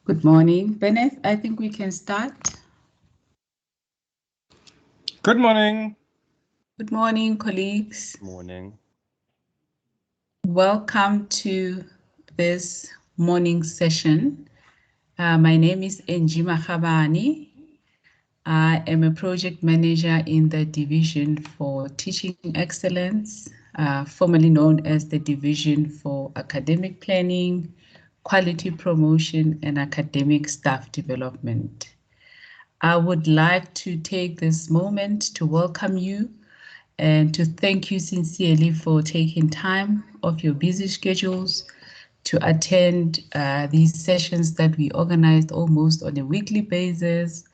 Good morning. Bennett, I think we can start. Good morning. Good morning, colleagues. Good morning. Welcome to this morning session. My name is Njima Khabani. I am a project manager in the Division for Teaching Excellence, formerly known as the Division for Academic Planning, Quality Promotion, and Academic Staff Development. I would like to take this moment to welcome you and to thank you sincerely for taking time off your busy schedules to attend these sessions that we organized almost on a weekly basis.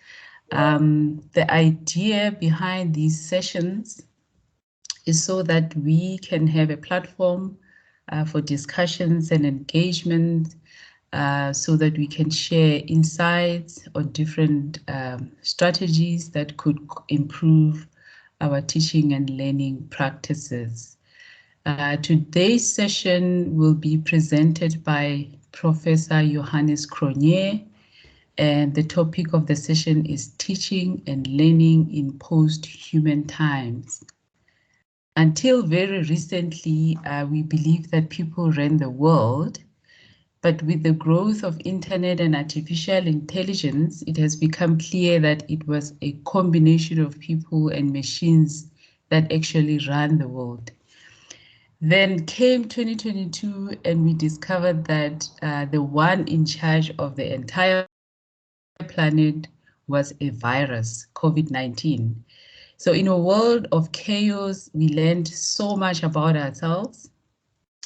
The idea behind these sessions is so that we can have a platform for discussions and engagement so that we can share insights on different strategies that could improve our teaching and learning practices. Today's session will be presented by Professor Johannes Cronje, and the topic of the session is teaching and learning in post-human times. Until very recently, we believed that people ran the world, but with the growth of internet and artificial intelligence, it has become clear that it was a combination of people and machines that actually ran the world. Then came 2022, and we discovered that the one in charge of the entire planet was a virus, COVID-19. So in a world of chaos, we learned so much about ourselves.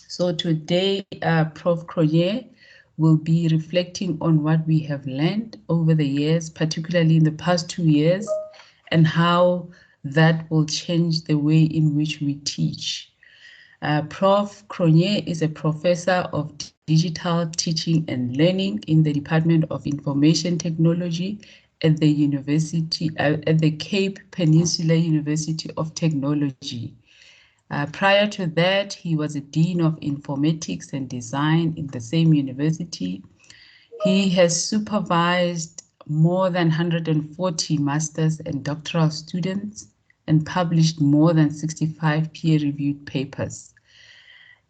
So today, Prof. Cronje will be reflecting on what we have learned over the years, particularly in the past 2 years, and how that will change the way in which we teach. Prof. Cronje is a professor of digital teaching and learning in the Department of Information Technology at the University at the Cape Peninsula University of Technology. Prior to that, he was a Dean of Informatics and Design in the same university. He has supervised more than 140 master's and doctoral students and published more than 65 peer-reviewed papers.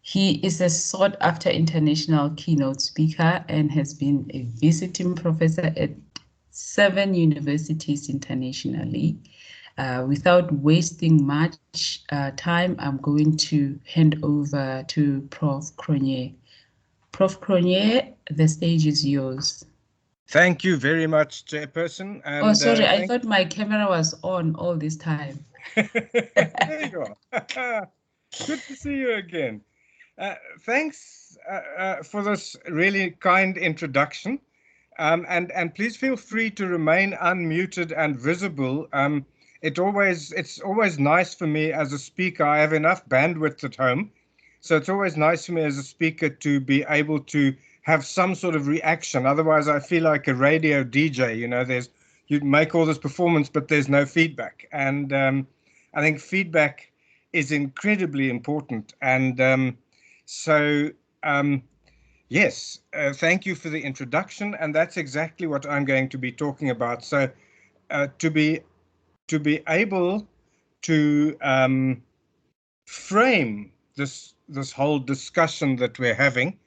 He is a sought-after international keynote speaker and has been a visiting professor at 7 universities internationally. Without wasting much time, I'm going to hand over to Prof. Cronje. Prof. Cronje, the stage is yours. Thank you very much, Chairperson. And, oh, sorry, I thought my camera was on all this time. There you are. Good to see you again. Thanks for this really kind introduction. And please feel free to remain unmuted and visible. It's always nice for me as a speaker. I have enough bandwidth at home, so it's always nice for me as a speaker to be able to have some sort of reaction. Otherwise, I feel like a radio DJ. You know, you make all this performance, but there's no feedback. And I think feedback is incredibly important. And yes, thank you for the introduction. And that's exactly what I'm going to be talking about. So to be able to frame this whole discussion that we're having.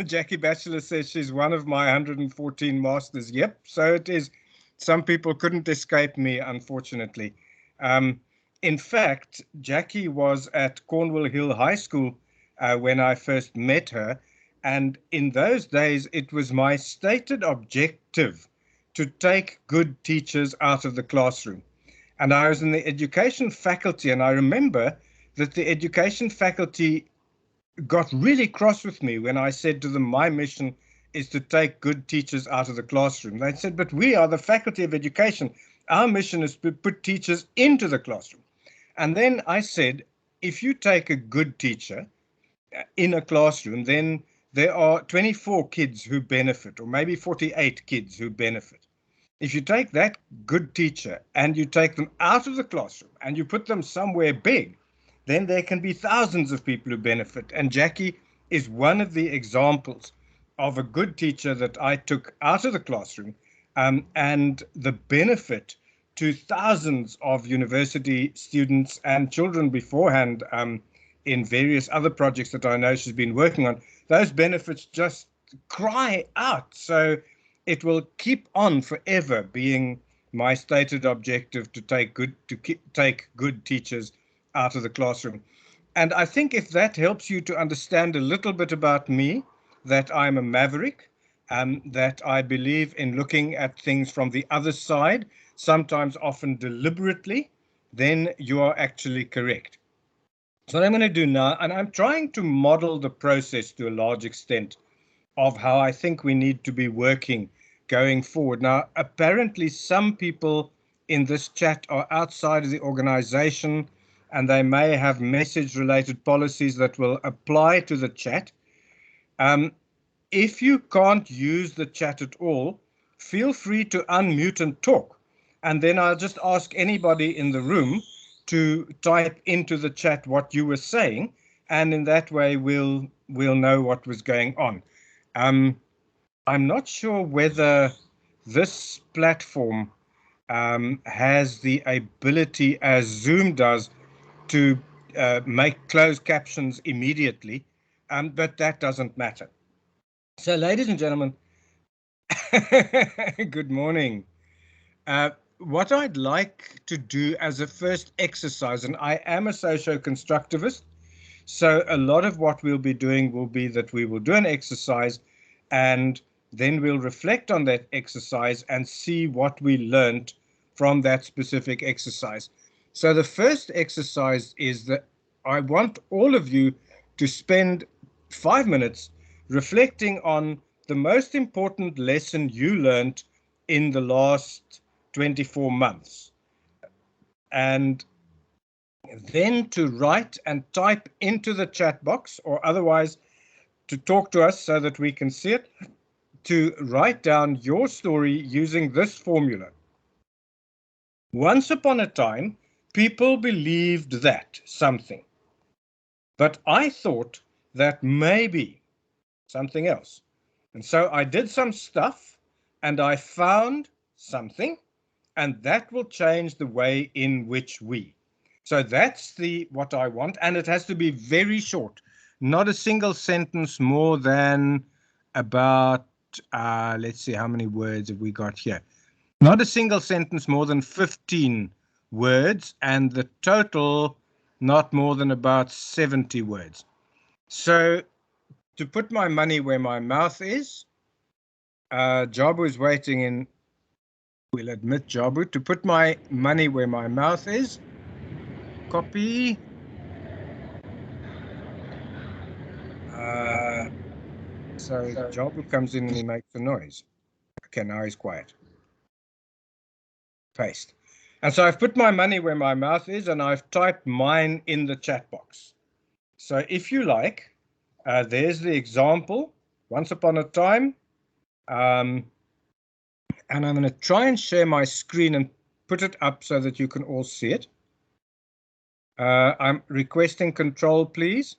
Jackie Batchelor says she's one of my 114 masters. Yep, so it is. Some people couldn't escape me, unfortunately. In fact, Jackie was at Cornwall Hill High School when I first met her. And in those days, it was my stated objective to take good teachers out of the classroom. And I was in the education faculty, and I remember that the education faculty got really cross with me when I said to them, my mission is to take good teachers out of the classroom. They said, but we are the Faculty of Education. Our mission is to put teachers into the classroom. And then I said, if you take a good teacher in a classroom, then there are 24 kids who benefit, or maybe 48 kids who benefit. If you take that good teacher and you take them out of the classroom and you put them somewhere big, then there can be thousands of people who benefit. And Jackie is one of the examples of a good teacher that I took out of the classroom, and the benefit to thousands of university students and children beforehand in various other projects that I know she's been working on. Those benefits just cry out. So it will keep on forever being my stated objective to take good teachers out of the classroom. And I think if that helps you to understand a little bit about me, that I'm a maverick, that I believe in looking at things from the other side, sometimes often deliberately, then you are actually correct. So what I'm going to do now, and I'm trying to model the process to a large extent of how I think we need to be working going forward. Now, apparently some people in this chat are outside of the organization, and they may have message-related policies that will apply to the chat. If you can't use the chat at all, feel free to unmute and talk. And then I'll just ask anybody in the room to type into the chat what you were saying. And in that way, we'll know what was going on. I'm not sure whether this platform has the ability, as Zoom does, to make closed captions immediately, but that doesn't matter. So, ladies and gentlemen, good morning. What I'd like to do as a first exercise, and I am a socio-constructivist, so a lot of what we'll be doing will be that we will do an exercise and then we'll reflect on that exercise and see what we learned from that specific exercise. So the first exercise is that I want all of you to spend 5 minutes reflecting on the most important lesson you learned in the last 24 months. And then to write and type into the chat box, or otherwise to talk to us so that we can see it, to write down your story using this formula. Once upon a time, people believed that something, but I thought that maybe something else. And so I did some stuff and I found something, and that will change the way in which we. So that's what I want, and it has to be very short, not a single sentence more than about, let's see, how many words have we got here? Not a single sentence more than 15 words, and the total not more than about 70 words. So to put my money where my mouth is, Jabu is waiting in, we'll admit Jabu, to put my money where my mouth is, copy. So Jabu comes in and he makes a noise. Okay, now he's quiet. Paste. And so I've put my money where my mouth is, and I've typed mine in the chat box. So if you like, there's the example, once upon a time. And I'm going to try and share my screen and put it up so that you can all see it. I'm requesting control, please.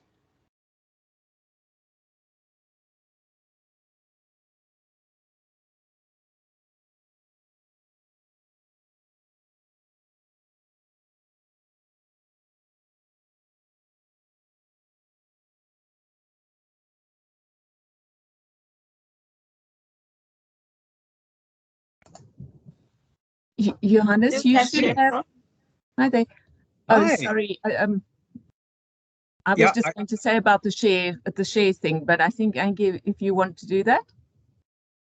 Johannes, you should have. Hi there. Oh, Hi. sorry. I was Yeah, just going to say about the share thing, but I think Angie, if you want to do that.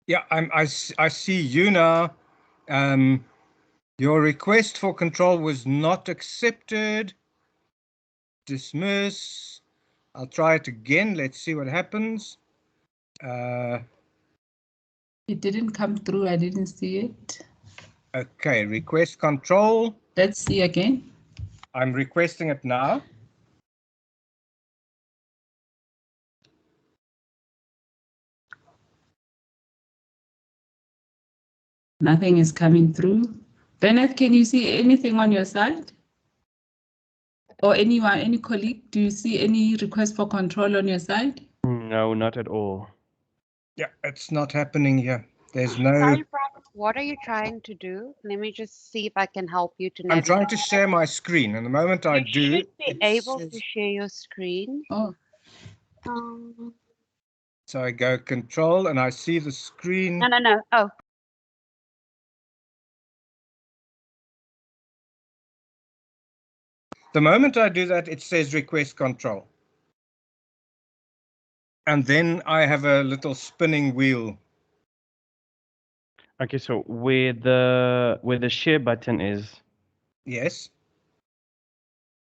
Yeah, I see you now. Your request for control was not accepted. Dismiss. I'll try it again. Let's see what happens. It didn't come through. I didn't see it. Okay, request control. Let's see again. I'm requesting it now. Nothing is coming through. Bennett, can you see anything on your side? Or anyone, any colleague, do you see any request for control on your side? No, not at all. Yeah, it's not happening here. There's no. Sorry, Prof. What are you trying to do? Let me just see if I can help you to I'm navigate. trying to share my screen, and the moment I do, You should be able says... to share your screen. Oh, So I go control, and I see the screen. No. Oh, The moment I do that, it says request control. And then I have a little spinning wheel. Okay, so where the share button is. Yes.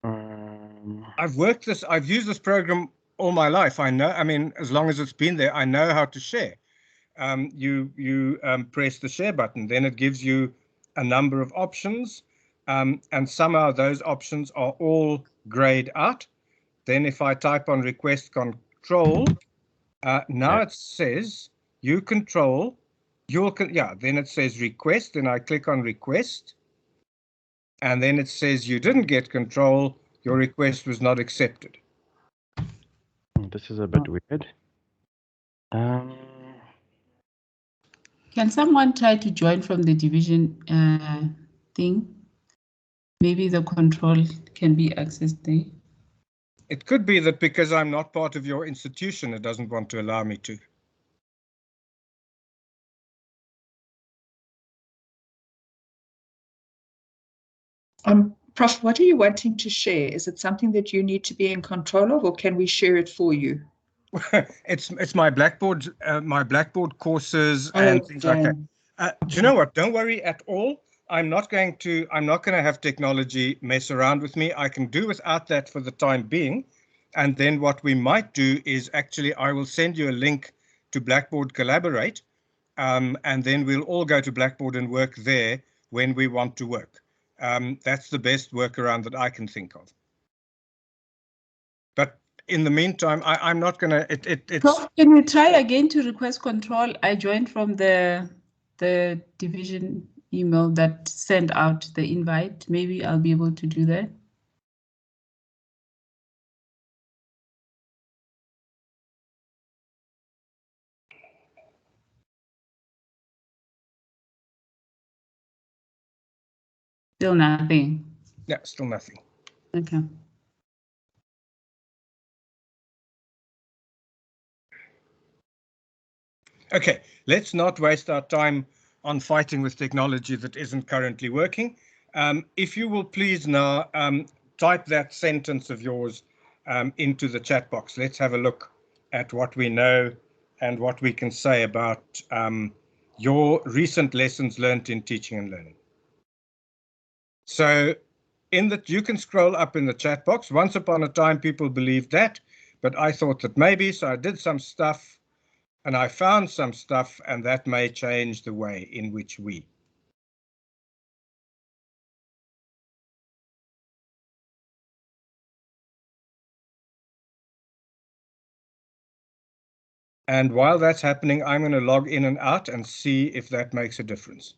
Um, I've used this program all my life. I know, I mean, as long as it's been there, I know how to share. You press the share button, then it gives you a number of options, and somehow those options are all grayed out. Then if I type on request control, now it says you control, then it says request, then I click on request, and then it says you didn't get control, your request was not accepted. this is a bit weird. can someone try to join from the division thing? Maybe the control can be accessed there. It could be that because I'm not part of your institution, it doesn't want to allow me to. Prof, what are you wanting to share? Is it something that you need to be in control of, or can we share it for you? It's my Blackboard courses and things like that. Do you know what? Don't worry at all. I'm not going to have technology mess around with me. I can do without that for the time being. And then what we might do is actually I will send you a link to Blackboard Collaborate, and then we'll all go to Blackboard and work there when we want to work. That's the best workaround that I can think of. But in the meantime, I'm not going to. It's. Prof, can we try again to request control? I joined from the division email that sent out the invite. Maybe I'll be able to do that. Still nothing. Yeah, still nothing. Okay. Okay, let's not waste our time on fighting with technology that isn't currently working. If you will please now type that sentence of yours into the chat box. Let's have a look at what we know and what we can say about your recent lessons learned in teaching and learning. So you can scroll up in the chat box. Once upon a time, people believed that, but I thought that maybe, so I did some stuff. And I found some stuff, and that may change the way in which we. And while that's happening, I'm going to log in and out and see if that makes a difference.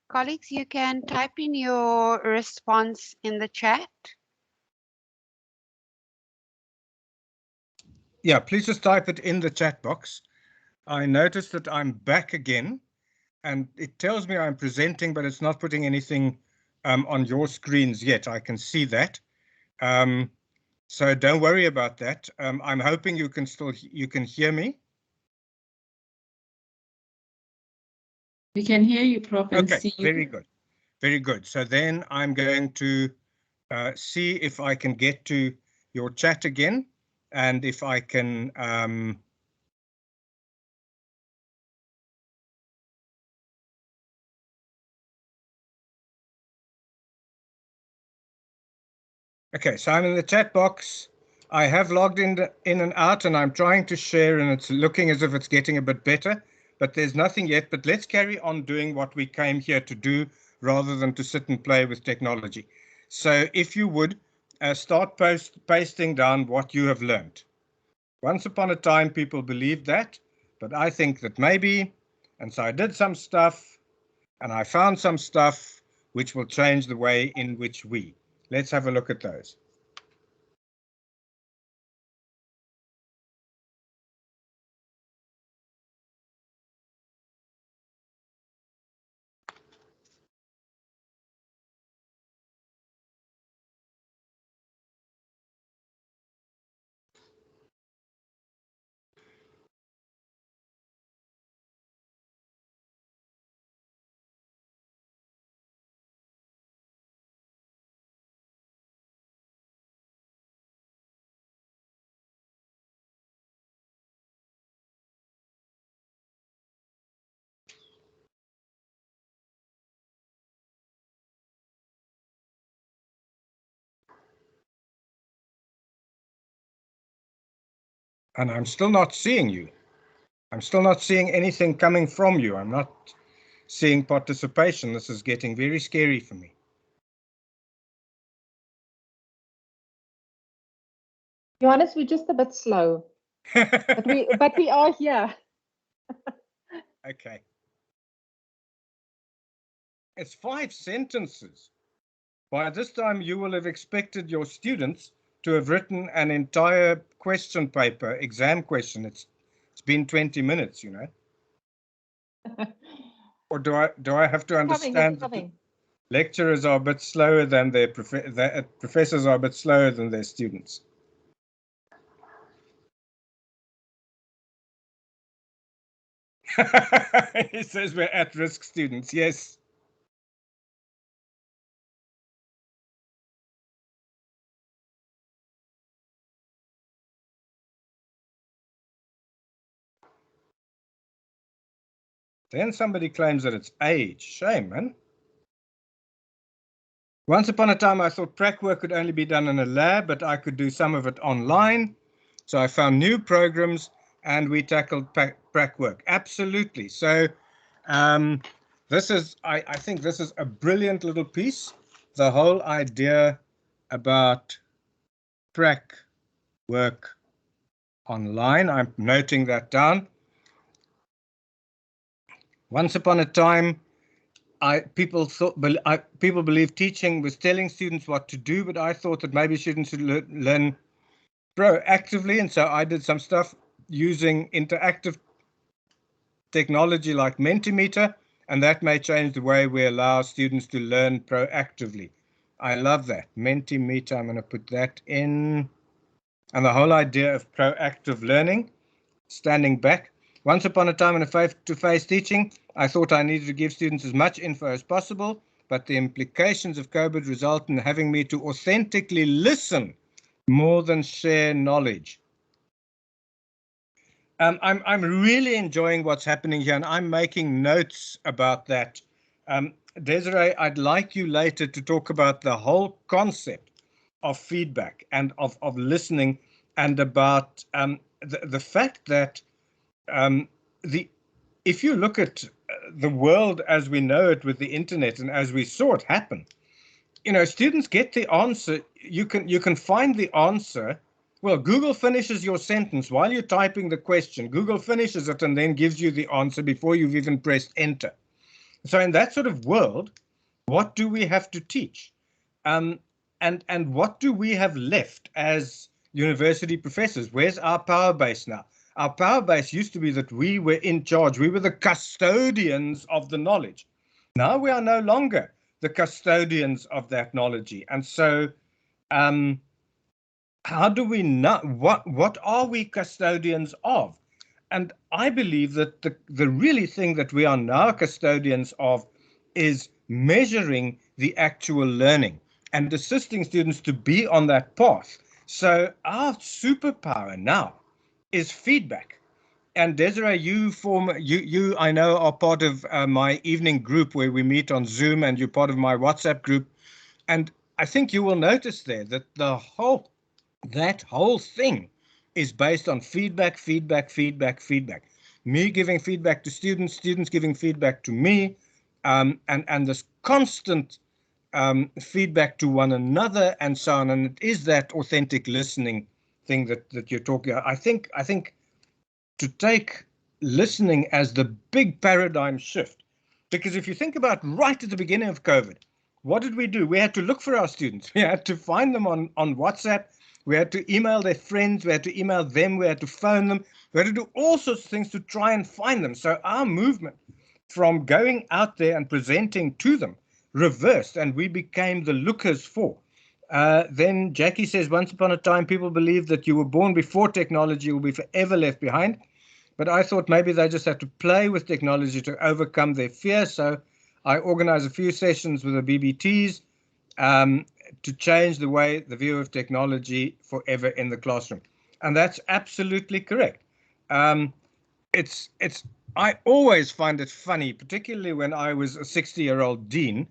Colleagues, you can type in your response in the chat. Yeah, please just type it in the chat box. I noticed that I'm back again, and it tells me I'm presenting, but it's not putting anything on your screens yet. I can see that. So don't worry about that. I'm hoping you can hear me. We can hear you, Prof, and Okay, see you. very good. Very good. So then I'm going to see if I can get to your chat again, and if I can okay, so I'm in the chat box. I have logged in and out, and I'm trying to share, and it's looking as if it's getting a bit better, but there's nothing yet. But let's carry on doing what we came here to do rather than to sit and play with technology. So if you would start pasting down what you have learned. Once upon a time, people believed that, but I think that maybe, and so I did some stuff, and I found some stuff which will change the way in which we. Let's have a look at those. And I'm still not seeing you. I'm still not seeing anything coming from you. I'm not seeing participation. This is getting very scary for me. Johannes, we're just a bit slow, but we are here. Okay. It's 5 sentences. By this time, you will have expected your students to have written an entire question paper, exam question. It's been 20 minutes, you know. Or do I have to understand that lecturers are a bit slower than their professors are a bit slower than their students? He says we're at-risk students. Yes. Then somebody claims that it's age. Shame, man. Once upon a time, I thought prac work could only be done in a lab, but I could do some of it online. So I found new programs and we tackled prac work. Absolutely. So this is, I think this is a brilliant little piece. The whole idea about prac work online. I'm noting that down. Once upon a time, people believed teaching was telling students what to do, but I thought that maybe students should learn proactively, and so I did some stuff using interactive technology like Mentimeter, and that may change the way we allow students to learn proactively. I love that. Mentimeter, I'm going to put that in. And the whole idea of proactive learning, standing back. Once upon a time in a face-to-face teaching, I thought I needed to give students as much info as possible, but the implications of COVID result in having me to authentically listen more than share knowledge. I'm really enjoying what's happening here, and I'm making notes about that. Desiree, I'd like you later to talk about the whole concept of feedback and of listening, and about the fact that if you look at the world as we know it with the internet and as we saw it happen, you know, students get the answer. You can find the answer. Well, Google finishes your sentence while you're typing the question. Google finishes it and then gives you the answer before you've even pressed enter. So in that sort of world, what do we have to teach? And what do we have left as university professors? Where's our power base now? Our power base used to be that we were in charge. We were the custodians of the knowledge. Now we are no longer the custodians of that knowledge. And so how do we know? What are we custodians of? And I believe that the really thing that we are now custodians of is measuring the actual learning and assisting students to be on that path. So our superpower now is feedback. And Desiree, you I know are part of my evening group where we meet on Zoom, and you're part of my WhatsApp group. And I think you will notice there that that whole thing is based on feedback. Me giving feedback to students, students giving feedback to me, and this constant feedback to one another and so on. And it is that authentic listening thing that you're talking about. I think to take listening as the big paradigm shift, because if you think about right at the beginning of COVID, what did we do? We had to look for our students. We had to find them on WhatsApp. We had to email their friends. We had to email them. We had to phone them. We had to do all sorts of things to try and find them. So our movement from going out there and presenting to them reversed, and we became the lookers for. Then Jackie says, once upon a time, people believed that you were born before technology will be forever left behind. But I thought maybe they just have to play with technology to overcome their fear. So I organized a few sessions with the BBTs to change the view of technology forever in the classroom. And that's absolutely correct. I always find it funny, particularly when I was a 60-year-old dean,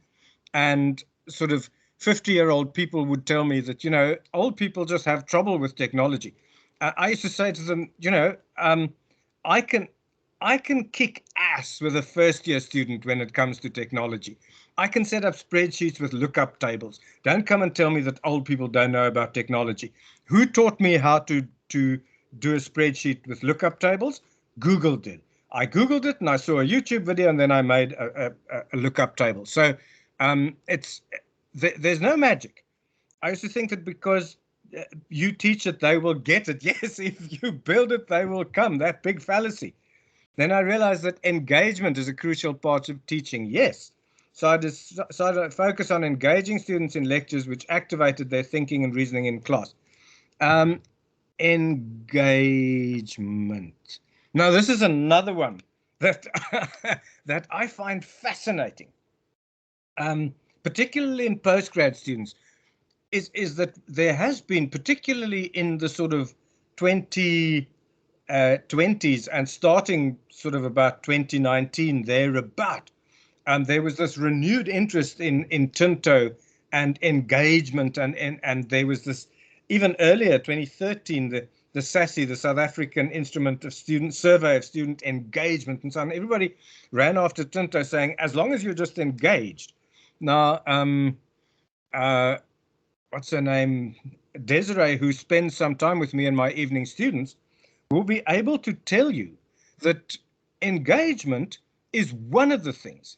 and sort of 50-year-old people would tell me that, old people just have trouble with technology. I used to say to them, I can kick ass with a first-year student when it comes to technology. I can set up spreadsheets with lookup tables. Don't come and tell me that old people don't know about technology. Who taught me how to do a spreadsheet with lookup tables? Google did. I Googled it and I saw a YouTube video, and then I made a lookup table. So there's no magic. I used to think that because you teach it, they will get it. Yes, if you build it, they will come. That big fallacy. Then I realized that engagement is a crucial part of teaching. Yes. So I decided to focus on engaging students in lectures which activated their thinking and reasoning in class. Engagement. Now, this is another one that that I find fascinating, particularly in postgrad students, is that there has been, particularly in the sort of 2020s and starting sort of about 2019 thereabout, there was this renewed interest in Tinto and engagement, and there was this even earlier, 2013, the SASSI, the South African Instrument of Student Survey of Student Engagement, and so on. Everybody ran after Tinto, saying as long as you're just engaged. Now, what's her name? Desiree, who spends some time with me and my evening students, will be able to tell you that engagement is one of the things.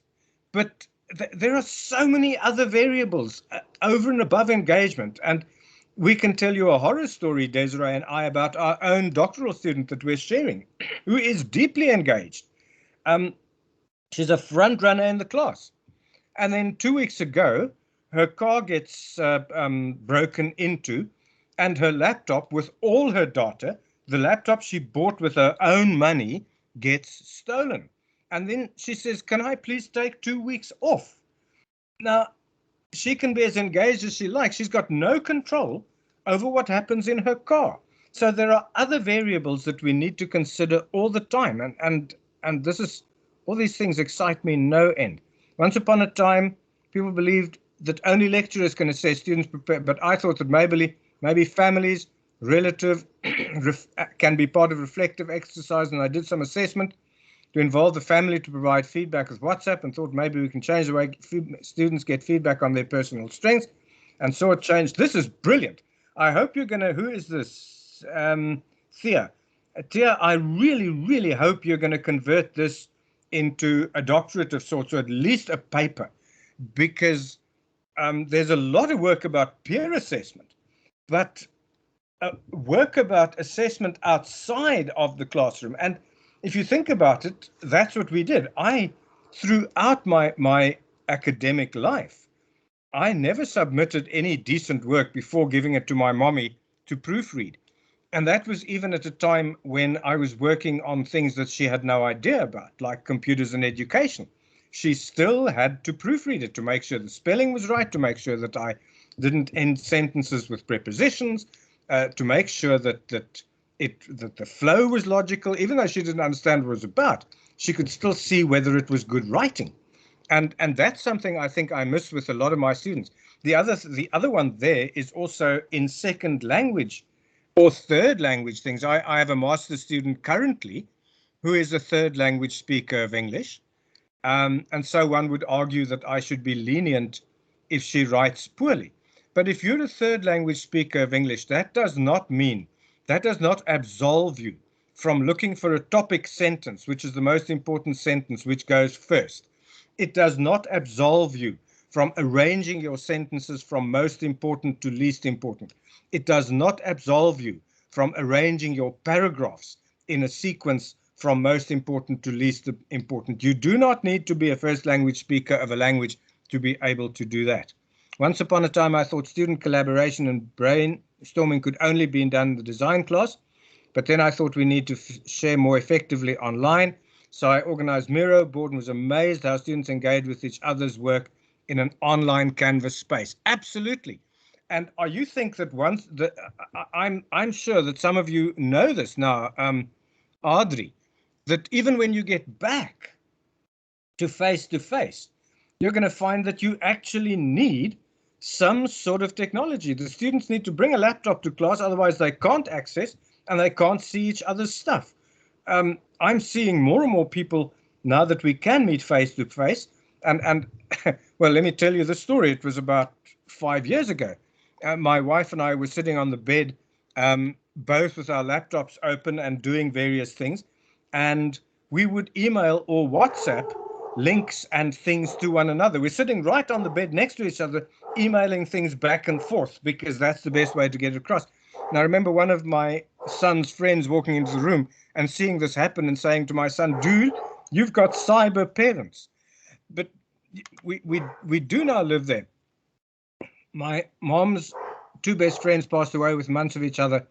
But there are so many other variables over and above engagement. And we can tell you a horror story, Desiree and I, about our own doctoral student that we're sharing, who is deeply engaged. She's a front runner in the class. And then 2 weeks ago, her car gets broken into, and her laptop with all her data, the laptop she bought with her own money, gets stolen. And then she says, can I please take 2 weeks off? Now, she can be as engaged as she likes. She's got no control over what happens in her car. So there are other variables that we need to consider all the time. And this is, all these things excite me no end. Once upon a time, people believed that only lecturers can assess students prepare, but I thought that maybe families, relative, can be part of reflective exercise, and I did some assessment to involve the family to provide feedback with WhatsApp, and thought maybe we can change the way students get feedback on their personal strengths, and saw it change. This is brilliant. I hope you're going to, who is this? Thea. Thea, I really, really hope you're going to convert this into a doctorate of sorts, or at least a paper, because there's a lot of work about peer assessment, but work about assessment outside of the classroom. And if you think about it, that's what we did. Throughout my academic life, I never submitted any decent work before giving it to my mommy to proofread. And that was even at a time when I was working on things that she had no idea about, like computers and education. She still had to proofread it to make sure the spelling was right, to make sure that I didn't end sentences with prepositions, to make sure that the flow was logical. Even though she didn't understand what it was about, she could still see whether it was good writing. And that's something I think I miss with a lot of my students. The other one there is also in second language or third language things. I have a master's student currently who is a third language speaker of English. And so one would argue that I should be lenient if she writes poorly. But if you're a third language speaker of English, that does not absolve you from looking for a topic sentence, which is the most important sentence, which goes first. It does not absolve you from arranging your sentences from most important to least important. It does not absolve you from arranging your paragraphs in a sequence from most important to least important. You do not need to be a first language speaker of a language to be able to do that. Once upon a time, I thought student collaboration and brainstorming could only be done in the design class, but then I thought we need to share more effectively online. So I organized Miro board and was amazed how students engage with each other's work in an online Canvas space. Absolutely. And you think that once that I'm sure that some of you know this now, Audrey, that even when you get back to face, you're going to find that you actually need some sort of technology. The students need to bring a laptop to class, otherwise they can't access and they can't see each other's stuff. I'm seeing more and more people now that we can meet face to face. And well, let me tell you the story. It was about 5 years ago. My wife and I were sitting on the bed, both with our laptops open and doing various things. And we would email or WhatsApp links and things to one another. We're sitting right on the bed next to each other, emailing things back and forth, because that's the best way to get it across. And I remember one of my son's friends walking into the room and seeing this happen and saying to my son, dude, you've got cyber parents. But we do now live there. My mom's two best friends passed away with months of each other.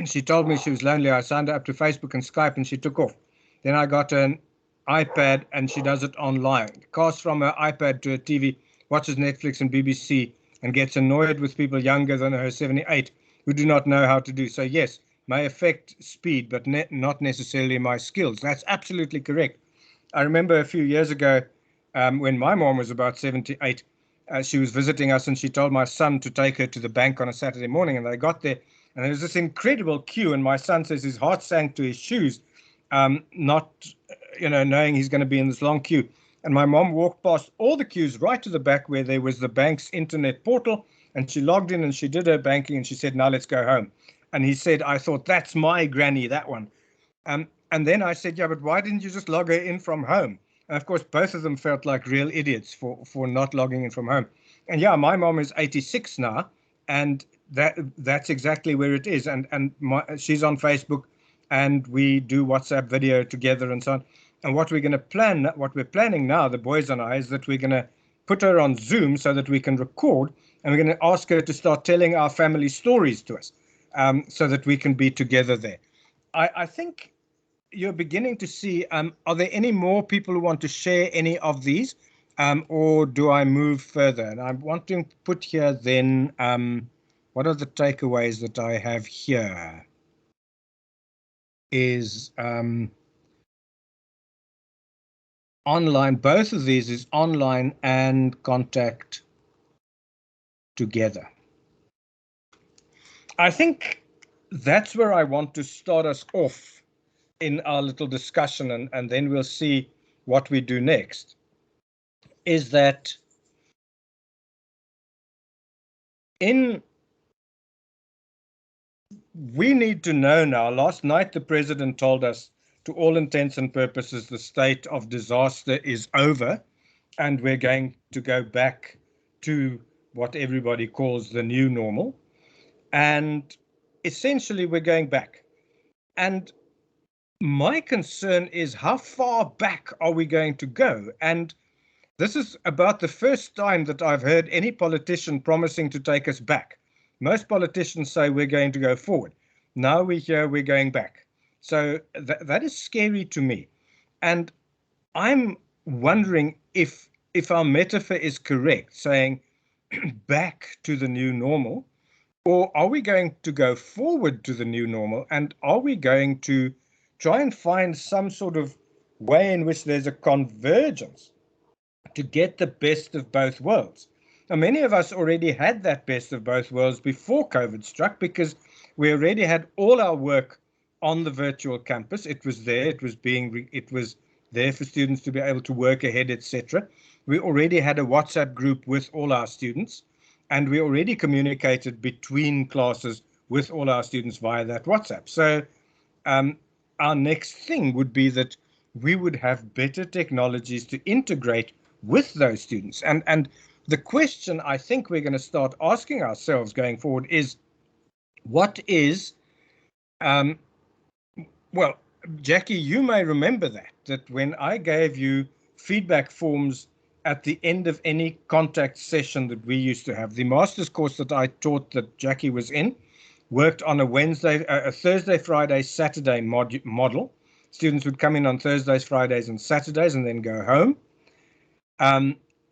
She told me she was lonely. I signed her up to Facebook and Skype and she took off. Then I got an iPad and she does it online. Casts from her iPad to her TV, watches Netflix and BBC, and gets annoyed with people younger than her, 78, who do not know how to do. So yes, may affect speed, but not necessarily my skills. That's absolutely correct. I remember a few years ago when my mom was about 78, she was visiting us and she told my son to take her to the bank on a Saturday morning, and they got there and there was this incredible queue, and my son says his heart sank to his shoes, not knowing he's going to be in this long queue. And my mom walked past all the queues right to the back where there was the bank's internet portal, and she logged in and she did her banking and she said, now let's go home. And he said, I thought, that's my granny, that one. And then I said, yeah, but why didn't you just log her in from home? And of course, both of them felt like real idiots for not logging in from home. And yeah, my mom is 86 now, and that's exactly where it is. And she's on Facebook, and we do WhatsApp video together and so on. And what we're planning now, the boys and I, is that we're going to put her on Zoom so that we can record, and we're going to ask her to start telling our family stories to us, so that we can be together there. I think you're beginning to see, are there any more people who want to share any of these, or do I move further? And I want to put here then, what are the takeaways that I have here? Is online, both of these is online and contact together. I think that's where I want to start us off in our little discussion, and then we'll see what we do next. Is that we need to know now. Last night the president told us to all intents and purposes, the state of disaster is over, and we're going to go back to what everybody calls the new normal. And essentially, we're going back. And my concern is, how far back are we going to go? And this is about the first time that I've heard any politician promising to take us back. Most politicians say we're going to go forward. Now we hear we're going back. So that is scary to me. And I'm wondering if our metaphor is correct, saying back to the new normal, or are we going to go forward to the new normal, and are we going to try and find some sort of way in which there's a convergence to get the best of both worlds? Now, many of us already had that best of both worlds before COVID struck, because we already had all our work on the virtual campus. It was there, it was there for students to be able to work ahead, etc. We already had a WhatsApp group with all our students, and we already communicated between classes with all our students via that WhatsApp. So our next thing would be that we would have better technologies to integrate with those students. And the question I think we're going to start asking ourselves going forward is, what is, well, Jackie, you may remember that when I gave you feedback forms at the end of any contact session that we used to have, the master's course that I taught that Jackie was in worked on a Thursday, Friday, Saturday model. Students would come in on Thursdays, Fridays, and Saturdays, and then go home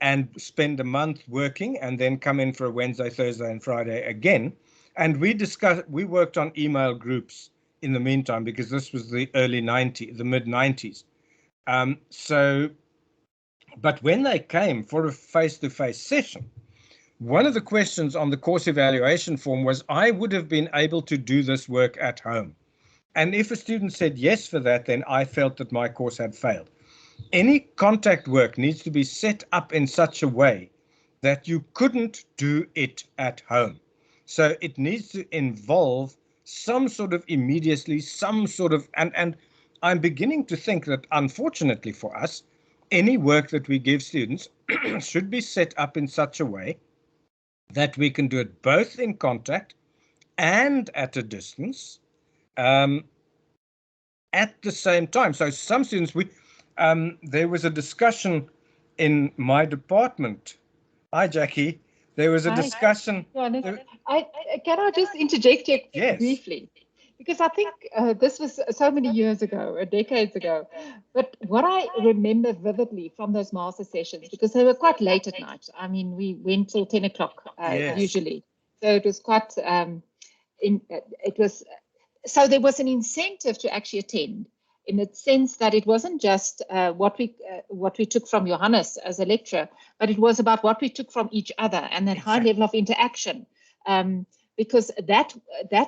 and spend a month working, and then come in for a Wednesday, Thursday, and Friday again. And we worked on email groups in the meantime, because this was the mid 90s. But when they came for a face-to-face session, one of the questions on the course evaluation form was, I would have been able to do this work at home. And if a student said yes for that, then I felt that my course had failed. Any contact work needs to be set up in such a way that you couldn't do it at home. So it needs to involve some sort of immediacy, and I'm beginning to think that, unfortunately for us, any work that we give students should be set up in such a way that we can do it both in contact and at a distance at the same time. So some students, there was a discussion in my department. Hi, Jackie. There was a discussion. Johannes, can I just interject here Yes. briefly? Because I think this was so many years ago, decades ago. But what I remember vividly from those master sessions, because they were quite late at night. I mean, we went till 10 o'clock Yes. usually. So it was quite, so there was an incentive to actually attend, in the sense that it wasn't just what we took from Johannes as a lecturer, but it was about what we took from each other, and that high level of interaction. Because that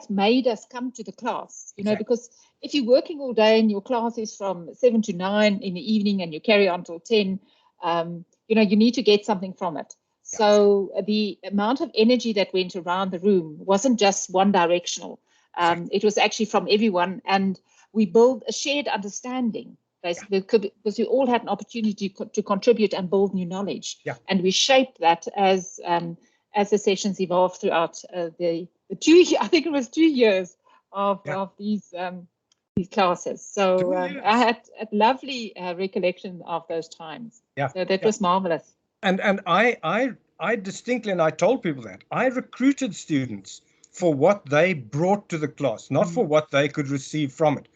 made us come to the class, you know, because if you're working all day and your class is from 7 to 9 in the evening and you carry on till 10, you know, you need to get something from it. So the amount of energy that went around the room wasn't just one directional. It was actually from everyone, and we built a shared understanding, basically, because we all had an opportunity to contribute and build new knowledge. And we shaped that as the sessions evolved throughout the 2 years. I think it was 2 years of these classes. So I had a lovely recollection of those times. So that was marvelous. And I distinctly, and I told people that, I recruited students for what they brought to the class, not for what they could receive from it.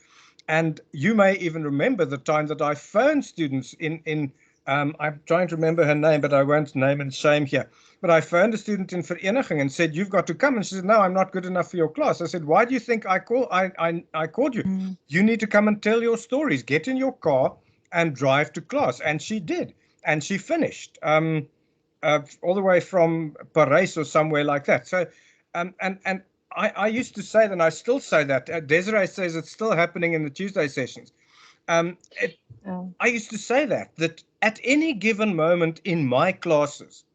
And you may even remember the time that I phoned students in I'm trying to remember her name, but I won't name and shame here. But I phoned a student in Vereniging and said, you've got to come. And she said, no, I'm not good enough for your class. I said, why do you think I called you? You need to come and tell your stories. Get in your car and drive to class. And she did. And she finished all the way from Paris or somewhere like that. So, and I used to say that, and I still say that. Desiree says it's still happening in the Tuesday sessions. I used to say that at any given moment in my classes,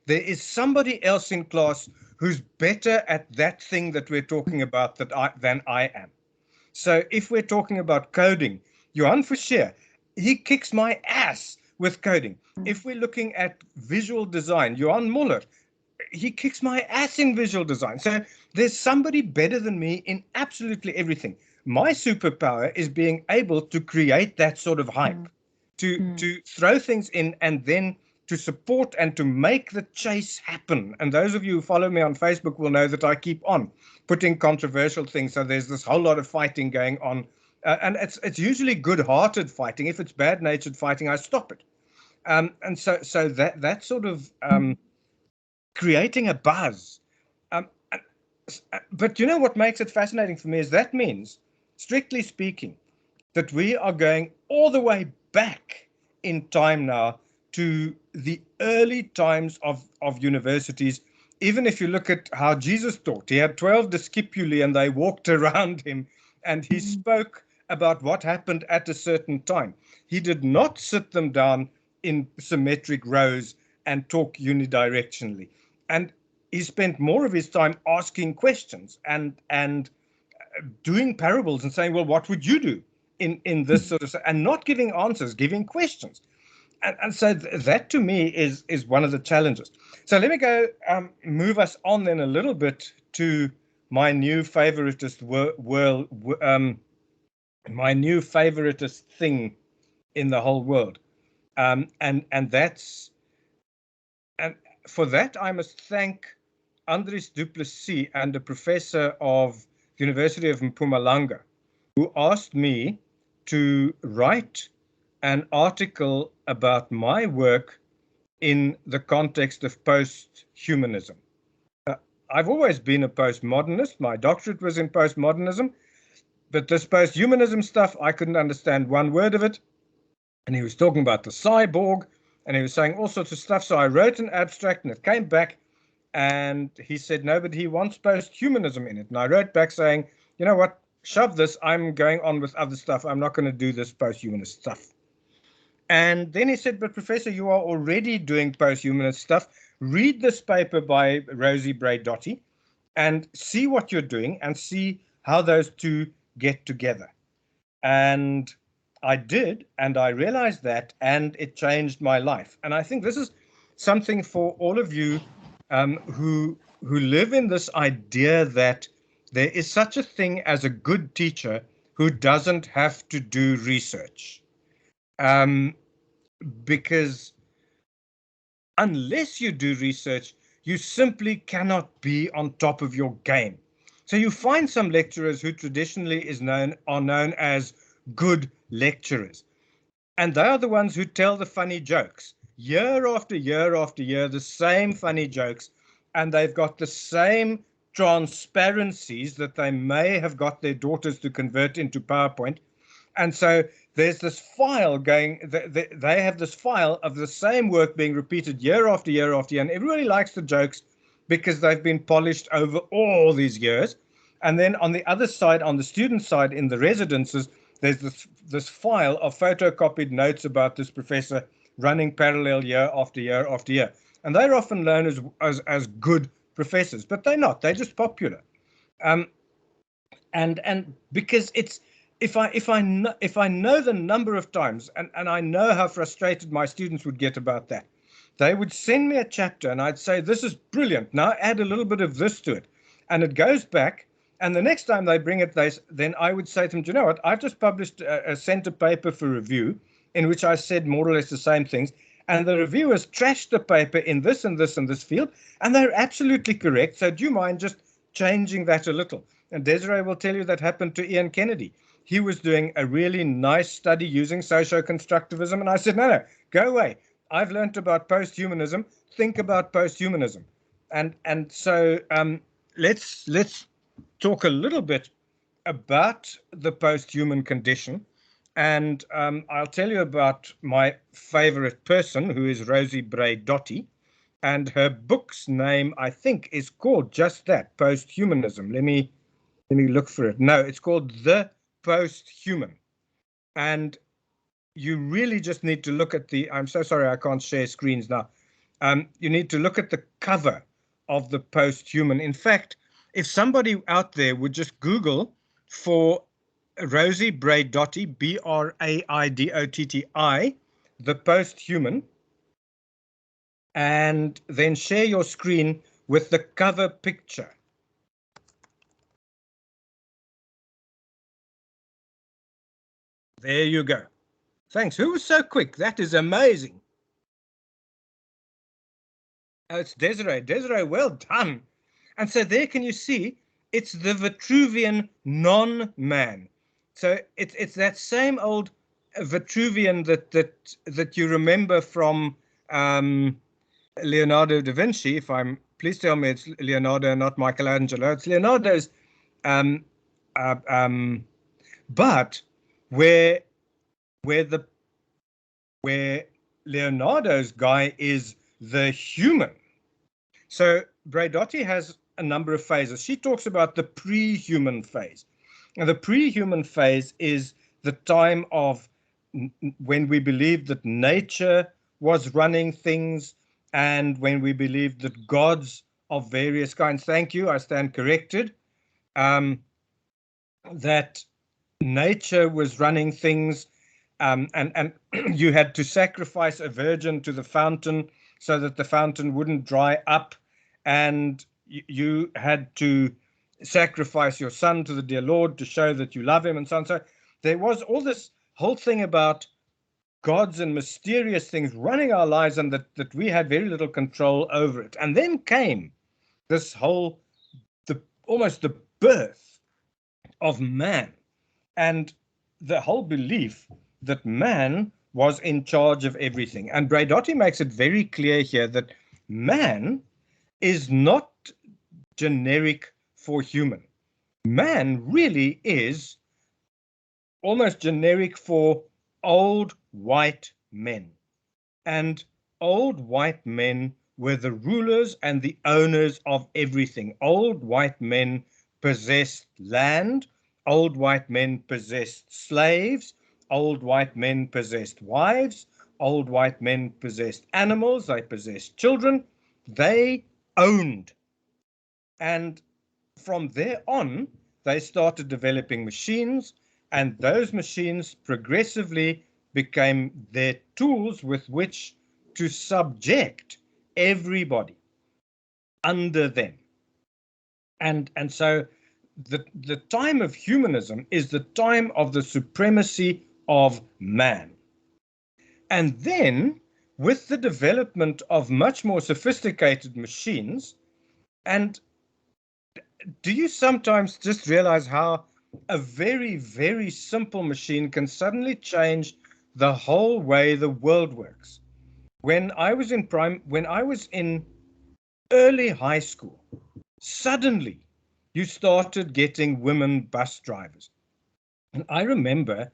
there is somebody else in class who's better at that thing that we're talking about than I am. So if we're talking about coding, Johan Fischer, he kicks my ass with coding. If we're looking at visual design, Johan Muller, he kicks my ass in visual design. So there's somebody better than me in absolutely everything. My superpower is being able to create that sort of hype, to throw things in and then to support and to make the chase happen. And those of you who follow me on Facebook will know that I keep on putting controversial things. So there's this whole lot of fighting going on. And it's usually good-hearted fighting. If it's bad-natured fighting, I stop it. And so that sort of creating a buzz. But you know what makes it fascinating for me is that means, strictly speaking, that we are going all the way back in time now to the early times of universities. Even if you look at how Jesus taught, he had 12 discipuli and they walked around him and he spoke about what happened at a certain time. He did not sit them down in symmetric rows and talk unidirectionally. And he spent more of his time asking questions and doing parables and saying, well, what would you do in this sort of, and not giving answers, giving questions. And so that to me is one of the challenges. So let me go move us on then a little bit to my new favoritist my new favoritist thing in the whole world. And that's, and for that I must thank Andries du Plessis and a professor of the University of Mpumalanga, who asked me to write an article about my work in the context of post-humanism. I've always been a postmodernist. My doctorate was in postmodernism, but this post-humanism stuff, I couldn't understand one word of it. And he was talking about the cyborg, and he was saying all sorts of stuff. So I wrote an abstract, and it came back, and he said, no, but he wants post-humanism in it. And I wrote back saying, you know what, shove this. I'm going on with other stuff. I'm not going to do this post-humanist stuff. And then he said, but Professor, you are already doing post-humanist stuff. Read this paper by Rosie Braidotti and see what you're doing and see how those two get together. And I did, and I realized that, and it changed my life. And I think this is something for all of you who live in this idea that there is such a thing as a good teacher who doesn't have to do research. Because unless you do research, you simply cannot be on top of your game. So you find some lecturers who traditionally are known as good lecturers. And they are the ones who tell the funny jokes. Year after year after year, the same funny jokes. And they've got the same transparencies that they may have got their daughters to convert into PowerPoint. And so there's this file going, they have this file of the same work being repeated year after year after year. And everybody likes the jokes because they've been polished over all these years. And then on the other side, on the student side, in the residences, there's this file of photocopied notes about this professor running parallel year after year after year. And they're often known as good professors, but they're not. They're just popular. And because it's, if I know the number of times, and I know how frustrated my students would get about that, they would send me a chapter and I'd say, this is brilliant. Now add a little bit of this to it. And it goes back. And the next time they bring it, then I would say to them, do you know what? I've just published a center paper for review in which I said more or less the same things. And the reviewers trashed the paper in this and this and this field. And they're absolutely correct. So do you mind just changing that a little? And Desiree will tell you that happened to Ian Kennedy. He was doing a really nice study using socio-constructivism. And I said, no, go away. I've learned about post-humanism. Think about post-humanism. And so let's talk a little bit about the post-human condition. And I'll tell you about my favorite person, who is Rosie Braidotti. And her book's name, I think, is called just that, Posthumanism. Let me look for it. No, it's called The Posthuman. And you really just need to look at the, I'm so sorry I can't share screens now. You need to look at the cover of The Posthuman. In fact, if somebody out there would just Google for Rosie Braidotti, Braidotti, the Posthuman, and then share your screen with the cover picture. There you go. Thanks. Who was so quick? That is amazing. Oh, it's Desiree. Desiree, well done. And so there, can you see, it's the Vitruvian non-man. So it's that same old Vitruvian that you remember from Leonardo da Vinci. If please tell me it's Leonardo, not Michelangelo. It's Leonardo's, but where Leonardo's guy is the human. So Braidotti has a number of phases. She talks about the pre-human phase. And the pre-human phase is the time of when we believed that nature was running things, and when we believed that gods of various kinds, thank you, I stand corrected, that nature was running things, and you had to sacrifice a virgin to the fountain so that the fountain wouldn't dry up, and you had to sacrifice your son to the dear Lord to show that you love him, and so on. So there was all this whole thing about gods and mysterious things running our lives, and that we had very little control over it. And then came this whole, almost the birth of man, and the whole belief that man was in charge of everything. And Braidotti makes it very clear here that man is not generic for human. Man really is almost generic for old white men. And old white men were the rulers and the owners of everything. Old white men possessed land. Old white men possessed slaves. Old white men possessed wives. Old white men possessed animals. They possessed children. They owned. And from there on, they started developing machines, and those machines progressively became their tools with which to subject everybody under them. And so the time of humanism is the time of the supremacy of man. And then, with the development of much more sophisticated machines, and do you sometimes just realize how a very, very simple machine can suddenly change the whole way the world works? When I was in early high school, suddenly you started getting women bus drivers. And I remember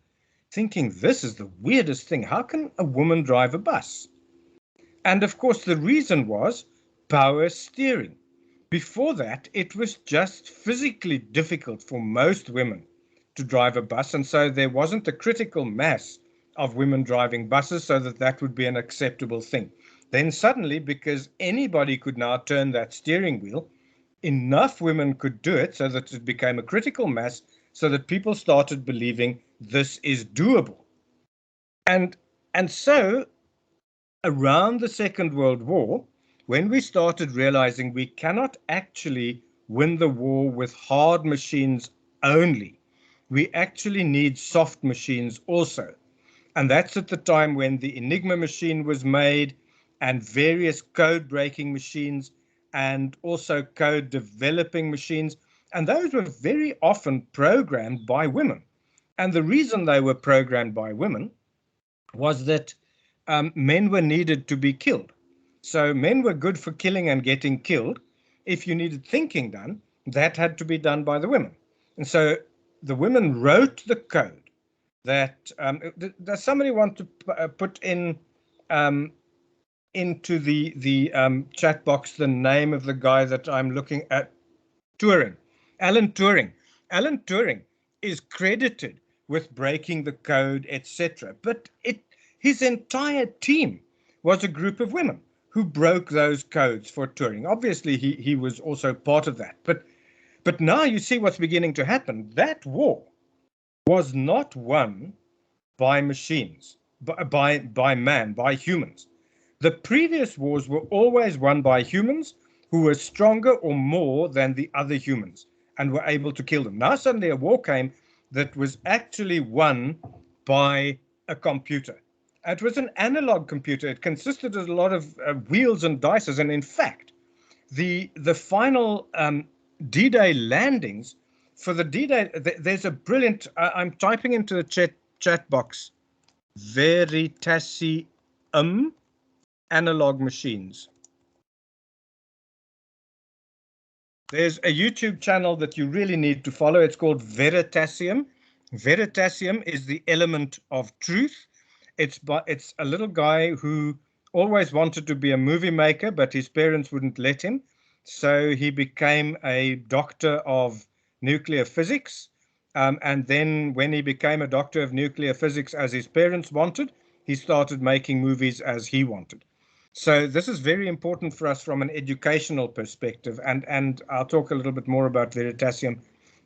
thinking, this is the weirdest thing. How can a woman drive a bus? And of course, the reason was power steering. Before that, it was just physically difficult for most women to drive a bus, and so there wasn't a critical mass of women driving buses so that would be an acceptable thing. Then suddenly, because anybody could now turn that steering wheel, enough women could do it so that it became a critical mass, so that people started believing this is doable. And so around the Second World War, when we started realizing we cannot actually win the war with hard machines only, we actually need soft machines also. And that's at the time when the Enigma machine was made, and various code breaking machines, and also code developing machines. And those were very often programmed by women. And the reason they were programmed by women was that men were needed to be killed. So men were good for killing and getting killed. If you needed thinking done, that had to be done by the women. And so the women wrote the code that, does somebody want to put in into the chat box the name of the guy that I'm looking at? Turing. Alan Turing. Alan Turing is credited with breaking the code, etc. But his entire team was a group of women who broke those codes for Turing. Obviously, he was also part of that. But now you see what's beginning to happen. That war was not won by machines, by man, by humans. The previous wars were always won by humans who were stronger or more than the other humans and were able to kill them. Now suddenly a war came that was actually won by a computer. It was an analog computer. It consisted of a lot of wheels and dices. And in fact, the final D-Day landings, for the D-Day, there's a brilliant, I'm typing into the chat box, Veritasium analog machines. There's a YouTube channel that you really need to follow. It's called Veritasium. Veritasium is the element of truth. It's a little guy who always wanted to be a movie maker, but his parents wouldn't let him. So he became a doctor of nuclear physics. And then when he became a doctor of nuclear physics as his parents wanted, he started making movies as he wanted. So this is very important for us from an educational perspective, and I'll talk a little bit more about Veritasium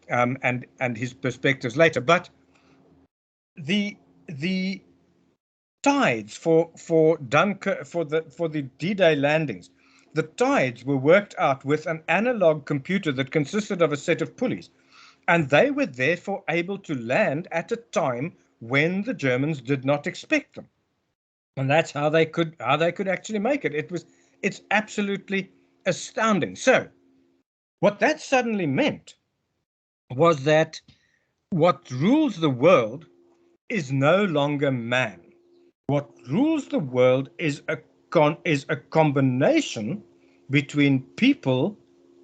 and his perspectives later. But the tides for Dunkirk, for the D-Day landings, the tides were worked out with an analog computer that consisted of a set of pulleys, and they were therefore able to land at a time when the Germans did not expect them. And that's how they could actually make it. It's absolutely astounding. So what that suddenly meant was that what rules the world is no longer man. What rules the world is a combination between people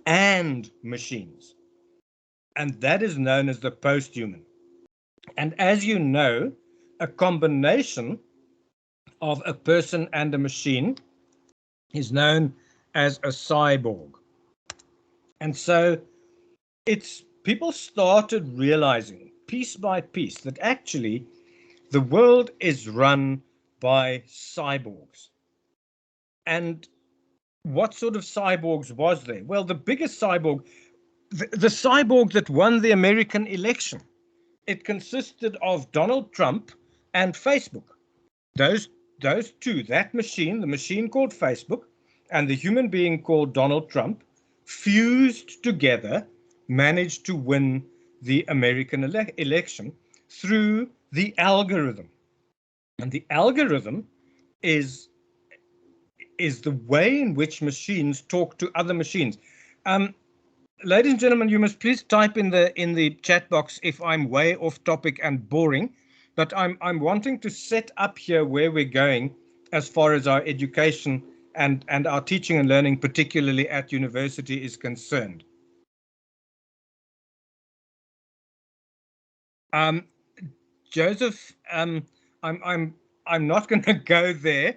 and machines. And that is known as the posthuman. And as you know, a combination of a person and a machine is known as a cyborg. And so people started realizing piece by piece that actually the world is run by cyborgs. And what sort of cyborgs was there? Well, the biggest cyborg, the cyborg that won the American election, it consisted of Donald Trump and Facebook. Those two, that machine, the machine called Facebook, and the human being called Donald Trump, fused together, managed to win the American election through the algorithm. And the algorithm is the way in which machines talk to other machines. Ladies and gentlemen, you must please type in the chat box if I'm way off topic and boring. But I'm wanting to set up here where we're going as far as our education and our teaching and learning, particularly at university, is concerned. Joseph, I'm not going to go there.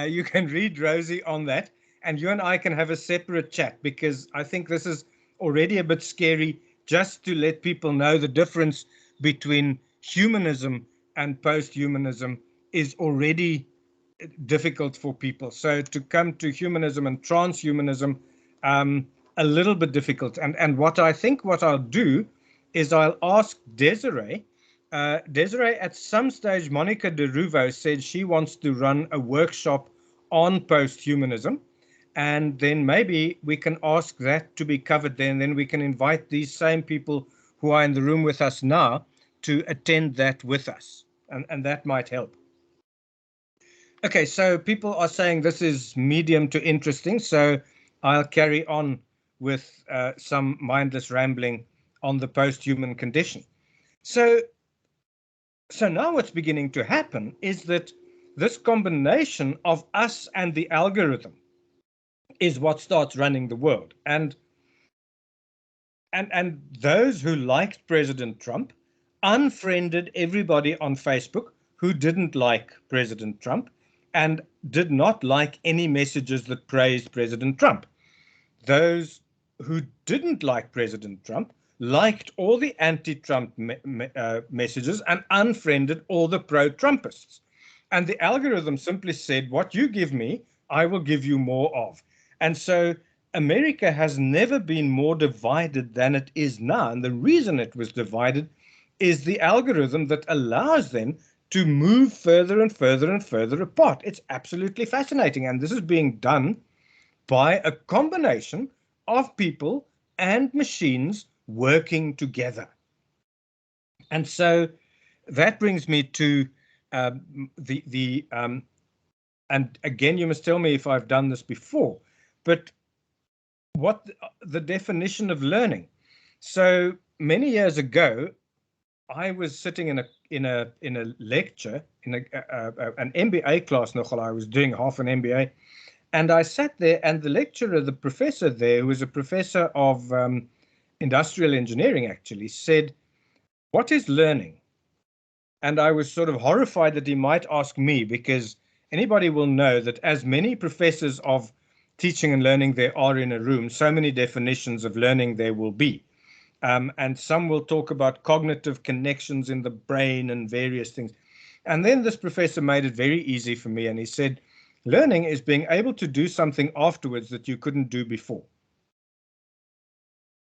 You can read Rosie on that, and you and I can have a separate chat, because I think this is already a bit scary, just to let people know the difference between humanism and post-humanism is already difficult for people. So to come to humanism and transhumanism, a little bit difficult. And what I'll do is I'll ask Desiree. Desiree, at some stage, Monica de Ruvo said she wants to run a workshop on post-humanism. And then maybe we can ask that to be covered there, and then we can invite these same people who are in the room with us now to attend that with us. And that might help. Okay, so people are saying this is medium to interesting, so I'll carry on with some mindless rambling on the post-human condition. So now what's beginning to happen is that this combination of us and the algorithm is what starts running the world. And those who liked President Trump unfriended everybody on Facebook who didn't like President Trump and did not like any messages that praised President Trump. Those who didn't like President Trump liked all the anti-Trump messages and unfriended all the pro-Trumpists. And the algorithm simply said, what you give me, I will give you more of. And so America has never been more divided than it is now. And the reason it was divided is the algorithm that allows them to move further and further and further apart. It's absolutely fascinating. And this is being done by a combination of people and machines working together. And so that brings me to and again, you must tell me if I've done this before, but what the definition of learning. So many years ago, I was sitting in a lecture in an MBA class. Nogal, I was doing half an MBA, and I sat there, and the lecturer, the professor there, who was a professor of industrial engineering, actually said, "What is learning?" And I was sort of horrified that he might ask me, because anybody will know that as many professors of teaching and learning there are in a room, so many definitions of learning there will be. And some will talk about cognitive connections in the brain and various things. And then this professor made it very easy for me, and he said, learning is being able to do something afterwards that you couldn't do before.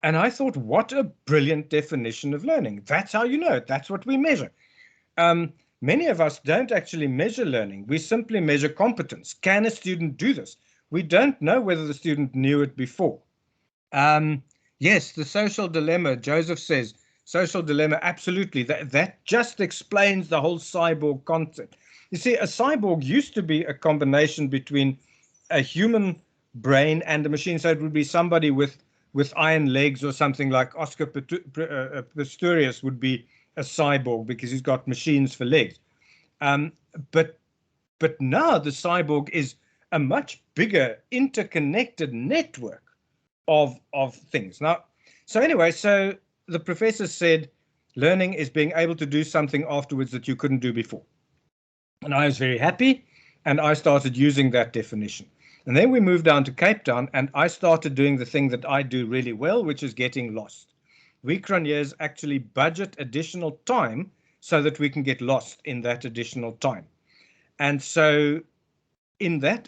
And I thought, what a brilliant definition of learning. That's how you know it. That's what we measure. Many of us don't actually measure learning. We simply measure competence. Can a student do this? We don't know whether the student knew it before. Yes, the social dilemma, Joseph says, social dilemma, absolutely. That just explains the whole cyborg concept. You see, a cyborg used to be a combination between a human brain and a machine. So it would be somebody with iron legs or something, like Oscar Pistorius would be a cyborg because he's got machines for legs. But now the cyborg is a much bigger interconnected network of things. Now, so anyway, so the professor said learning is being able to do something afterwards that you couldn't do before. And I was very happy, and I started using that definition. And then we moved down to Cape Town, and I started doing the thing that I do really well, which is getting lost. We Cronjes actually budget additional time so that we can get lost in that additional time. And so in that,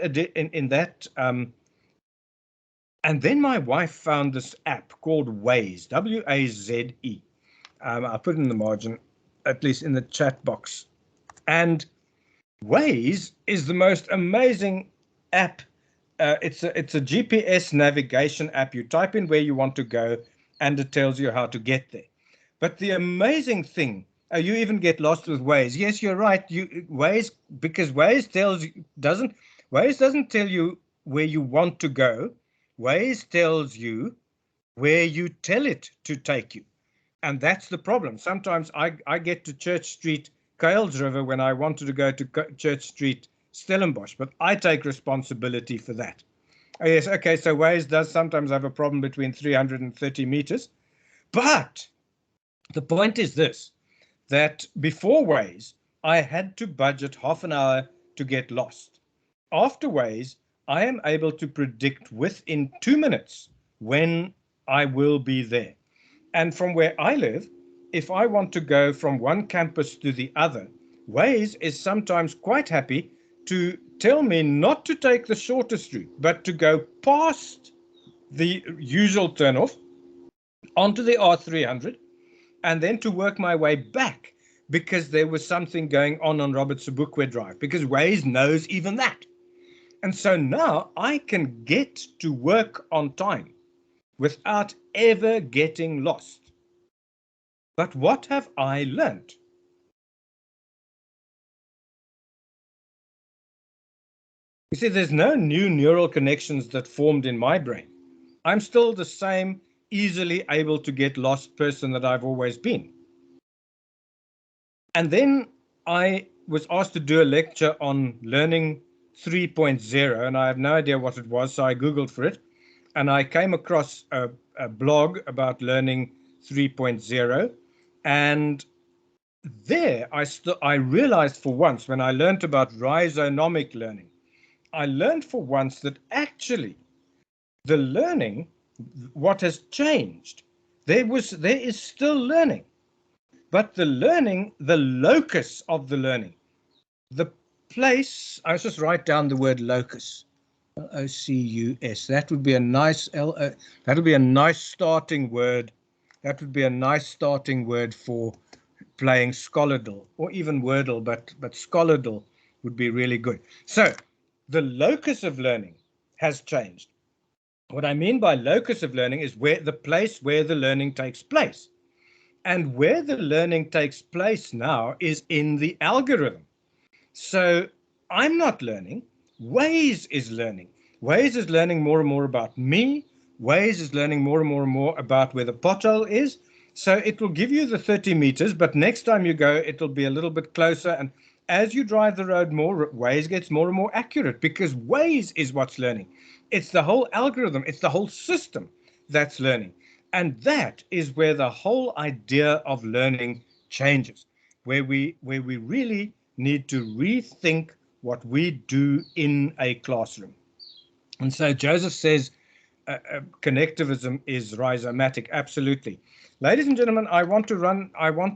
and then my wife found this app called Waze, W-A-Z-E. I'll put it in the margin, at least in the chat box. And Waze is the most amazing app. It's a GPS navigation app. You type in where you want to go, and it tells you how to get there. But the amazing thing, you even get lost with Waze. Yes, you're right. Waze, because Waze doesn't tell you where you want to go. Waze tells you where you tell it to take you. And that's the problem. Sometimes I get to Church Street, Kuils River, when I wanted to go to Church Street, Stellenbosch, but I take responsibility for that. Oh, yes, okay, so Waze does sometimes have a problem between 330 meters. But the point is this, that before Waze, I had to budget half an hour to get lost. After Waze, I am able to predict within 2 minutes when I will be there. And from where I live, if I want to go from one campus to the other, Waze is sometimes quite happy to tell me not to take the shortest route, but to go past the usual turnoff onto the R300 and then to work my way back because there was something going on Robert Sobukwe Drive, because Waze knows even that. And so now I can get to work on time without ever getting lost. But what have I learned? You see, there's no new neural connections that formed in my brain. I'm still the same easily able to get lost person that I've always been. And then I was asked to do a lecture on learning 3.0, and I have no idea what it was, so I Googled for it. And I came across a blog about learning 3.0. And there I realized for once, when I learned about rhizonomic learning, I learned for once that actually the learning, what has changed, there is still learning, but the learning, the locus of the learning, the place, I just write down the word locus, L-O-C-U-S. That would be a nice that would be a nice starting word. That would be a nice starting word for playing Scholardle or even Wordle, but Scholardle would be really good. So the locus of learning has changed. What I mean by locus of learning is where the place where the learning takes place. And where the learning takes place now is in the algorithm. So I'm not learning. Waze is learning. Waze is learning more and more about me. Waze is learning more and more about where the pothole is. So it will give you the 30 meters, but next time you go, it'll be a little bit closer. And as you drive the road more, Waze gets more and more accurate because Waze is what's learning. It's the whole algorithm. It's the whole system that's learning. And that is where the whole idea of learning changes, where we really need to rethink what we do in a classroom. And so Joseph says connectivism is rhizomatic. Absolutely. Ladies and gentlemen, I want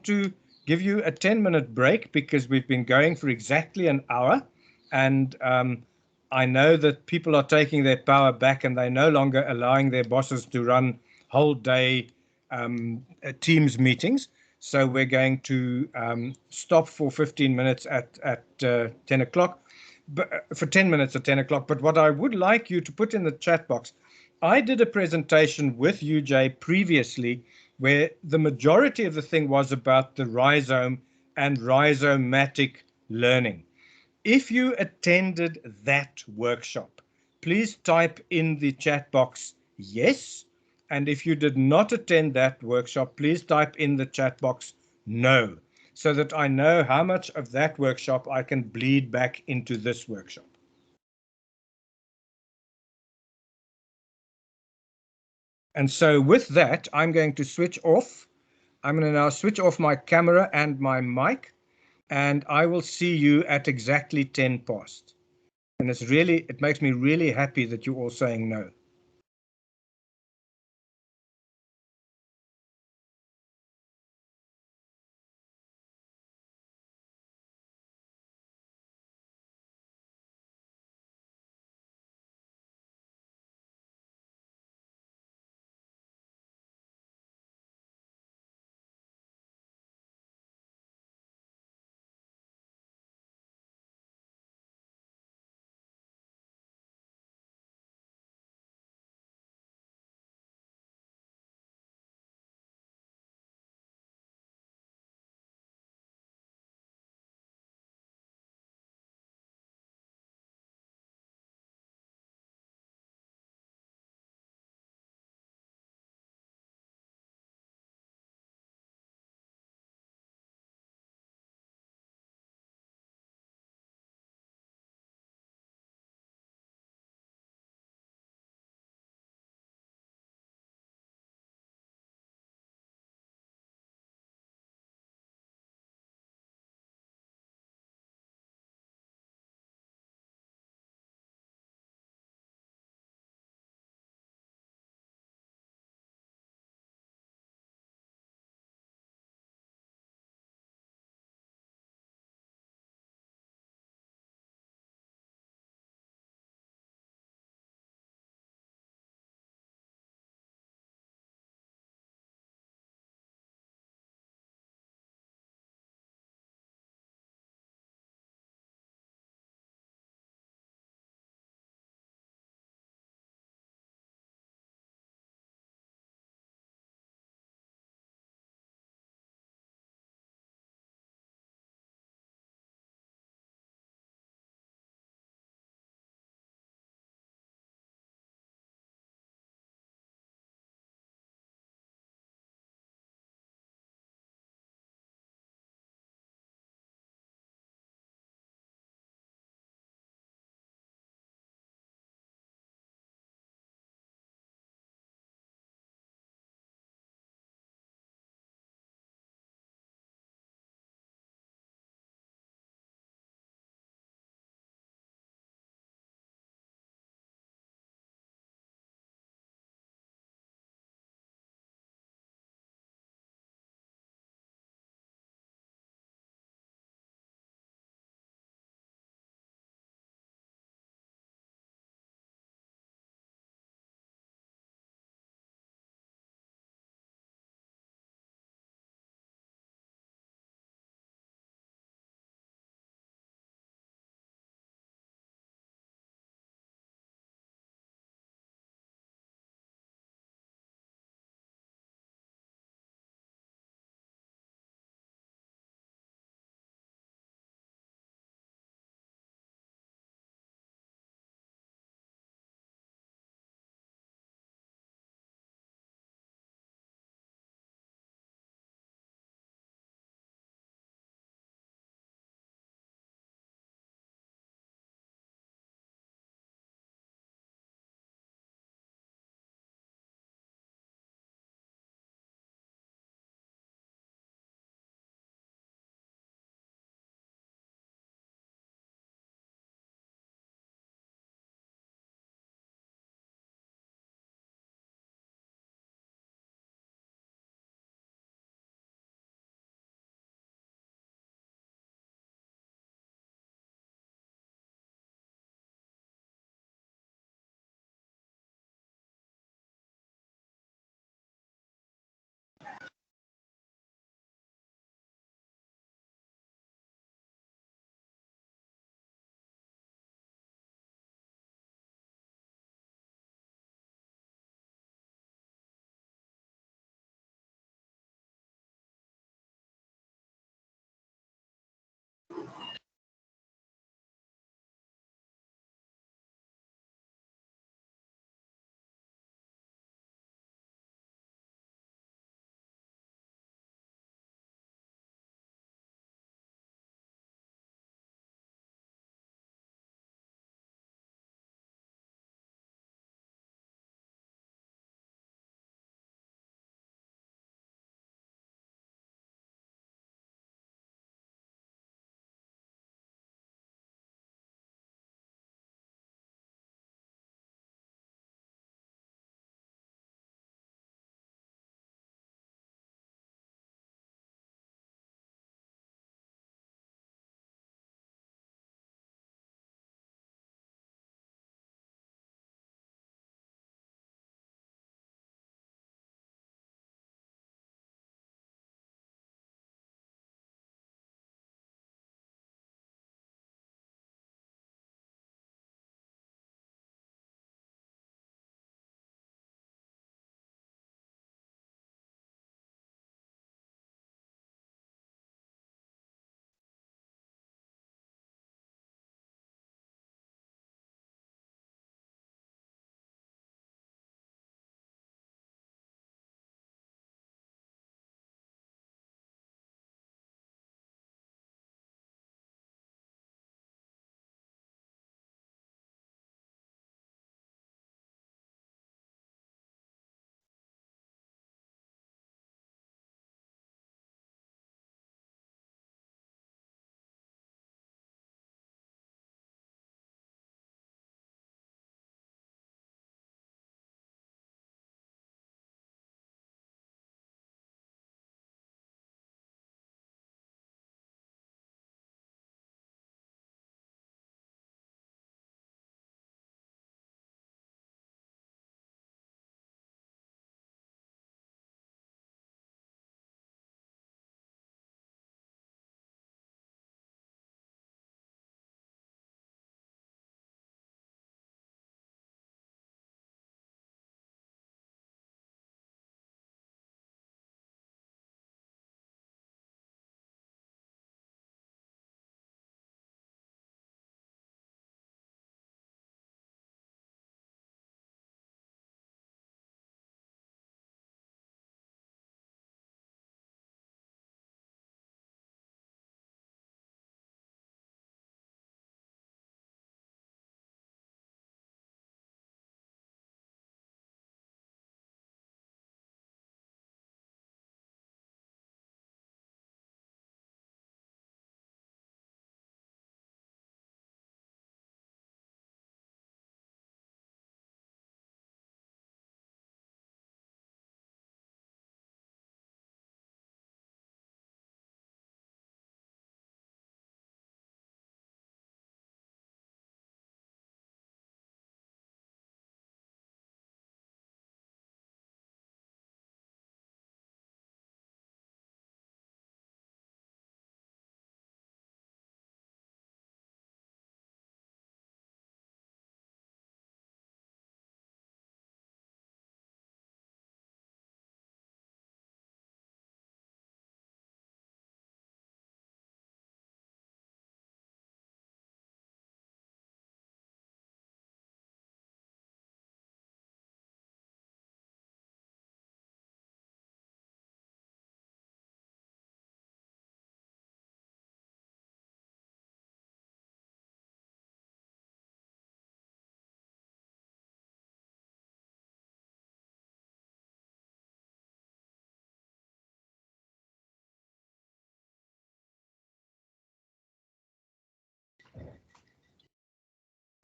to give you a 10-minute break because we've been going for exactly an hour. And I know that people are taking their power back and they're no longer allowing their bosses to run whole day Teams meetings. So we're going to stop for 15 minutes at 10 o'clock, for 10 minutes at 10 o'clock. But what I would like you to put in the chat box, I did a presentation with UJ previously where the majority of the thing was about the rhizome and rhizomatic learning. If you attended that workshop, please type in the chat box yes. And if you did not attend that workshop, please type in the chat box no, so that I know how much of that workshop I can bleed back into this workshop. And so with that, I'm going to switch off. I'm going to now switch off my camera and my mic, and I will see you at exactly 10 past. And it makes me really happy that you're all saying no.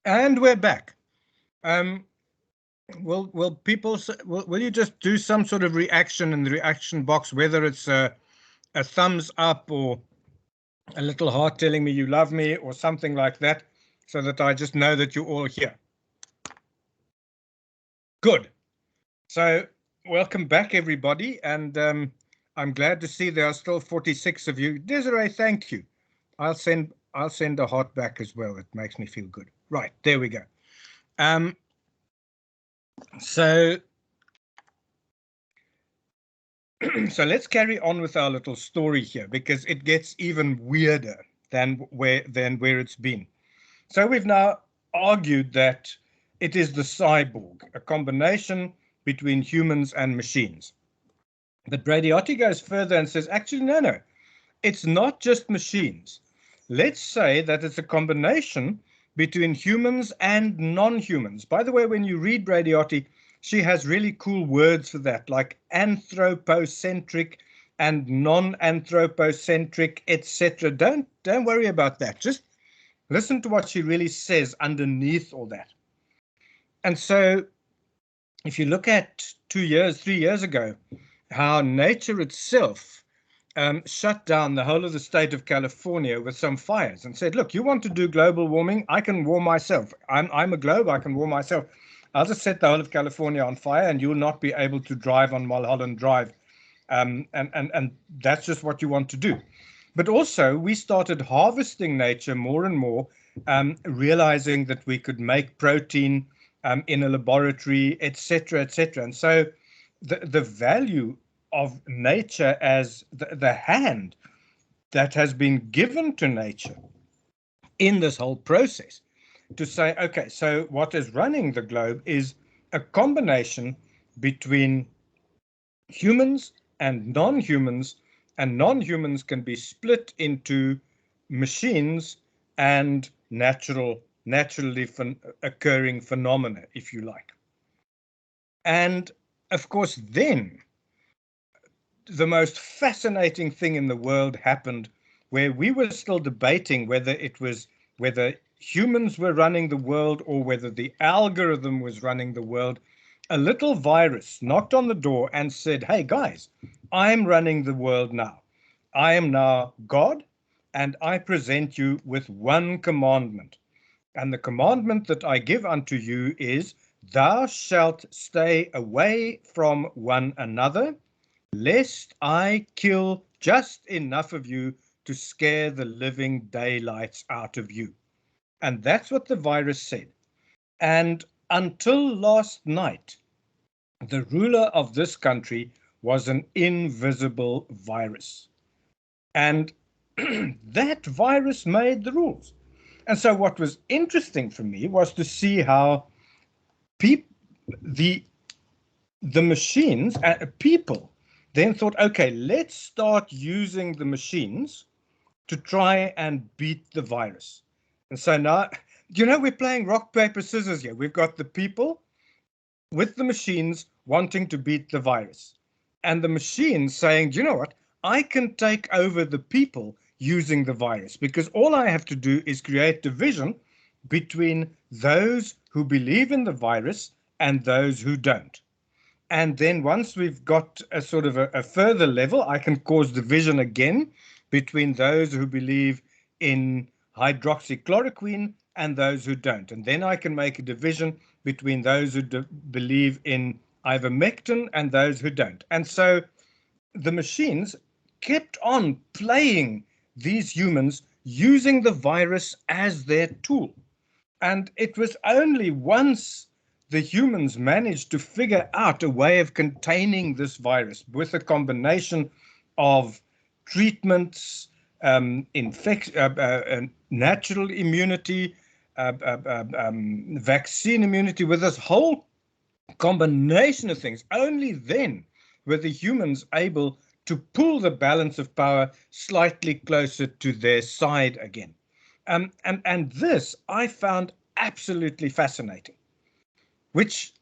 And we're back. Will people, will you just do some sort of reaction in the reaction box, whether it's a thumbs up or a little heart telling me you love me or something like that, so that I just know that you're all here. Good. So welcome back, everybody. And I'm glad to see there are still 46 of you. Desiree, thank you. I'll send a heart back as well. It makes me feel good. Right, there we go. So let's carry on with our little story here, because it gets even weirder than where it's been. So we've now argued that it is the cyborg, a combination between humans and machines. But Bradiotti goes further and says, actually, no, it's not just machines. Let's say that it's a combination between humans and non-humans. By the way, when you read Bradiotti, she has really cool words for that, like anthropocentric and non-anthropocentric, etc. Don't worry about that. Just listen to what she really says underneath all that. And so if you look at 3 years ago, how nature itself shut down the whole of the state of California with some fires and said, look, you want to do global warming? I can warm myself. I'm a globe. I can warm myself. I'll just set the whole of California on fire and you'll not be able to drive on Mulholland Drive. And that's just what you want to do. But also we started harvesting nature more and more, realizing that we could make protein in a laboratory, etc., etc. And so the value of nature as the hand that has been given to nature in this whole process, to say, okay, so what is running the globe is a combination between humans and non-humans, and non-humans can be split into machines and naturally occurring phenomena, if you like. And of course, then the most fascinating thing in the world happened, where we were still debating whether humans were running the world or whether the algorithm was running the world. A little virus knocked on the door and said, hey guys, I'm running the world now. I am now God, and I present you with one commandment. And the commandment that I give unto you is, thou shalt stay away from one another, lest I kill just enough of you to scare the living daylights out of you. And that's what the virus said. And until last night, the ruler of this country was an invisible virus. And that virus made the rules. And so what was interesting for me was to see how the machines, people then thought, okay, let's start using the machines to try and beat the virus. And so now, we're playing rock, paper, scissors here. We've got the people with the machines wanting to beat the virus, and the machines saying, do you know what? I can take over the people using the virus, because all I have to do is create division between those who believe in the virus and those who don't. And then once we've got a sort of a further level, I can cause division again between those who believe in hydroxychloroquine and those who don't. And then I can make a division between those who believe in ivermectin and those who don't. And so the machines kept on playing these humans using the virus as their tool. And it was only once the humans managed to figure out a way of containing this virus with a combination of treatments, natural immunity, vaccine immunity, with this whole combination of things. Only then were the humans able to pull the balance of power slightly closer to their side again. And this I found absolutely fascinating, which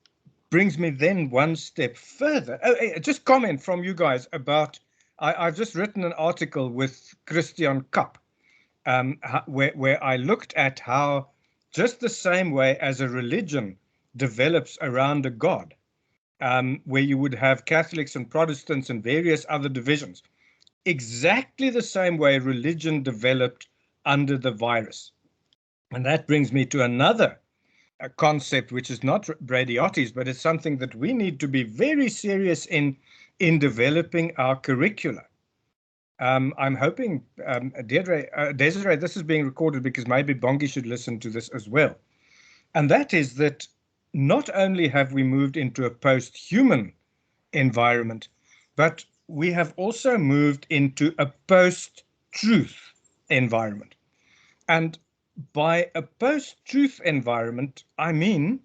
brings me then one step further. Just comment from you guys about, I've just written an article with Christian Kapp, where I looked at how just the same way as a religion develops around a god, where you would have Catholics and Protestants and various other divisions. Exactly the same way religion developed under the virus. And that brings me to another concept, which is not Bradyotti's, but it's something that we need to be very serious in developing our curricula. I'm hoping, Desiree, this is being recorded because maybe Bongi should listen to this as well. And that is that not only have we moved into a post-human environment, but we have also moved into a post-truth environment. And by a post-truth environment, I mean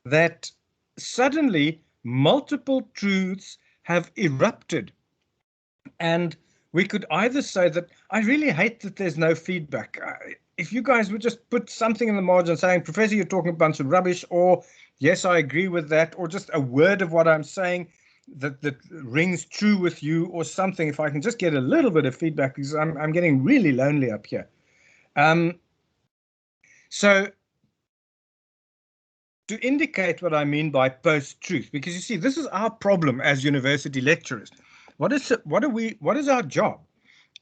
that suddenly multiple truths have erupted. And we could either say that I really hate that there's no feedback. If you guys would just put something in the margin saying, Professor, you're talking a bunch of rubbish, or yes, I agree with that, or just a word of what I'm saying that rings true with you or something, if I can just get a little bit of feedback, because I'm getting really lonely up here. So to indicate what I mean by post-truth, because you see, this is our problem as university lecturers. What is our job?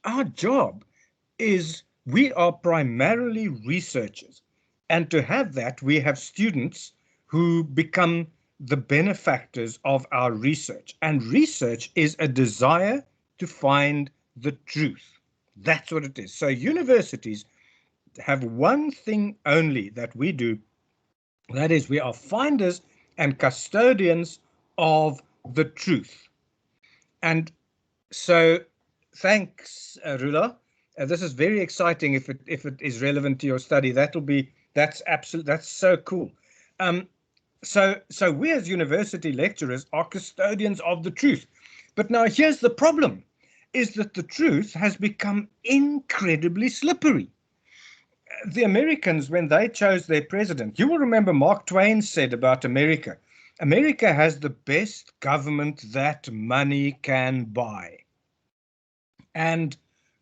Our job is we are primarily researchers. And to have that, we have students who become the benefactors of our research. And research is a desire to find the truth. That's what it is. So universities have one thing only that we do. That is, we are finders and custodians of the truth. And so thanks, Rula. This is very exciting. If it is relevant to your study, that's so cool. So we as university lecturers are custodians of the truth. But now here's the problem, is that the truth has become incredibly slippery. The Americans, when they chose their president, you will remember Mark Twain said about America, America has the best government that money can buy. And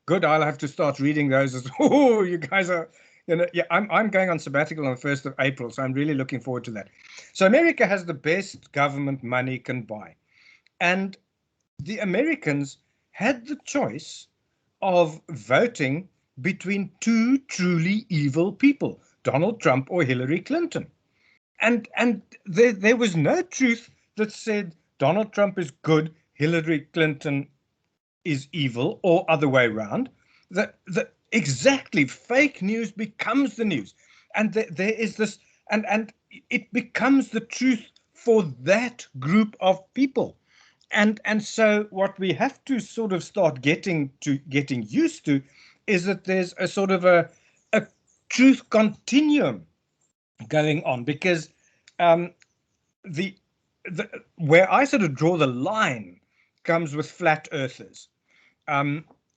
good, I'll have to start reading those as, oh, you guys are, yeah, I'm going on sabbatical on the 1st of April, so I'm really looking forward to that. So America has the best government money can buy. And the Americans had the choice of voting between two truly evil people, Donald Trump or Hillary Clinton. And there was no truth that said Donald Trump is good, Hillary Clinton is evil, or other way around. Exactly, fake news becomes the news. And there is this, and it becomes the truth for that group of people. And so what we have to sort of start getting used to is that there's a sort of a truth continuum going on, because where I sort of draw the line comes with flat earthers,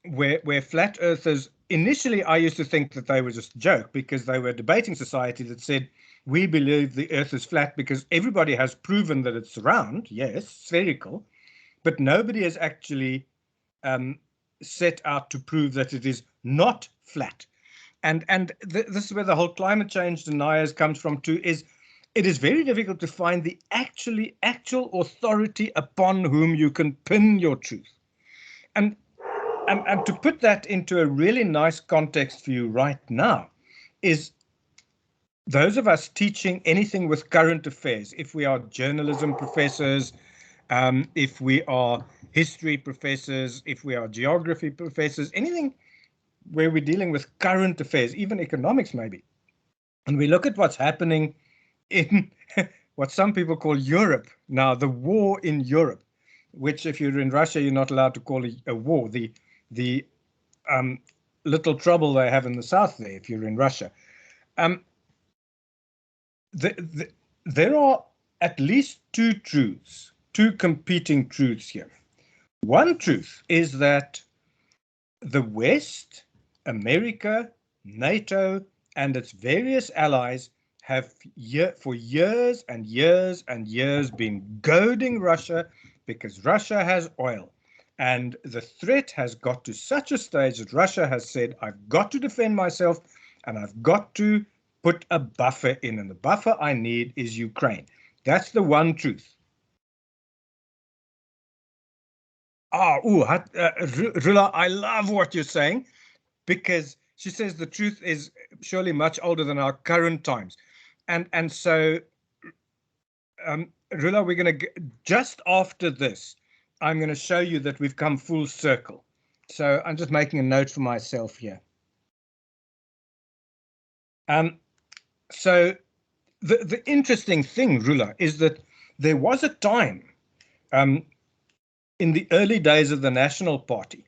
where flat earthers, initially I used to think that they were just a joke, because they were a debating society that said we believe the earth is flat because everybody has proven that it's round, yes, spherical, but nobody has actually set out to prove that it is not flat. And this is where the whole climate change deniers comes from too, is it is very difficult to find the actual authority upon whom you can pin your truth. And to put that into a really nice context for you right now is those of us teaching anything with current affairs, if we are journalism professors, if we are history professors, if we are geography professors, anything where we're dealing with current affairs, even economics maybe, and we look at what's happening in what some people call Europe now, the war in Europe, which if you're in Russia, you're not allowed to call a war, the little trouble they have in the south there, if you're in Russia. There are at least two truths, two competing truths here. One truth is that the West, America, NATO, and its various allies have for years and years and years been goading Russia because Russia has oil. And the threat has got to such a stage that Russia has said, I've got to defend myself and I've got to put a buffer in, and the buffer I need is Ukraine. That's the one truth. Rula, I love what you're saying, because she says the truth is surely much older than our current times. And so, Rula, we're going to, just after this, I'm going to show you that we've come full circle. So I'm just making a note for myself here. So the interesting thing, Rula, is that there was a time in the early days of the National Party,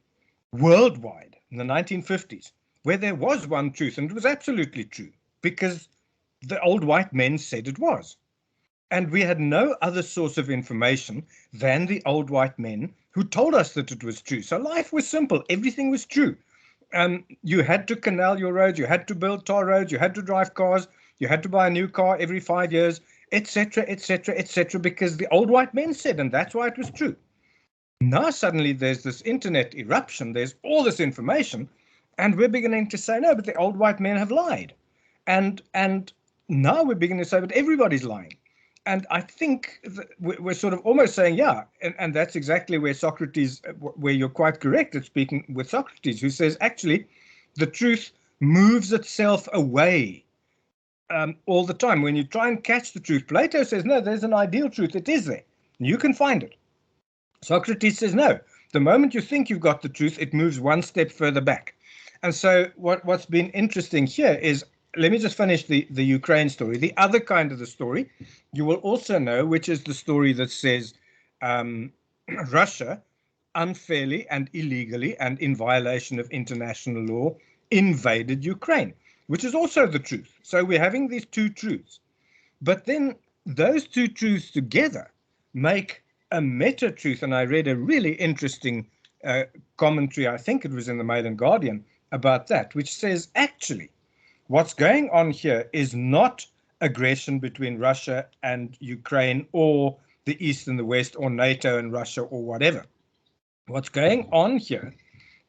worldwide, in the 1950s, where there was one truth, and it was absolutely true, because the old white men said it was. And we had no other source of information than the old white men who told us that it was true. So life was simple. Everything was true. You had to canal your roads, you had to build tar roads, you had to drive cars, you had to buy a new car every 5 years, etc., etc., etc., because the old white men said, and that's why it was true. Now suddenly there's this internet eruption, there's all this information, and we're beginning to say, no, but the old white men have lied. And now we're beginning to say, but everybody's lying. And I think we're sort of almost saying, yeah, and that's exactly where Socrates, where you're quite correct at speaking with Socrates, who says, actually, the truth moves itself away all the time. When you try and catch the truth, Plato says, no, there's an ideal truth. It is there. You can find it. Socrates says, no, the moment you think you've got the truth, it moves one step further back. And so what's been interesting here is, let me just finish the Ukraine story. The other kind of the story you will also know, which is the story that says Russia unfairly and illegally and in violation of international law invaded Ukraine, which is also the truth. So we're having these two truths. But then those two truths together make a meta truth. And I read a really interesting commentary, I think it was in the Mail and Guardian, about that, which says, actually, what's going on here is not aggression between Russia and Ukraine, or the East and the West, or NATO and Russia, or whatever. What's going on here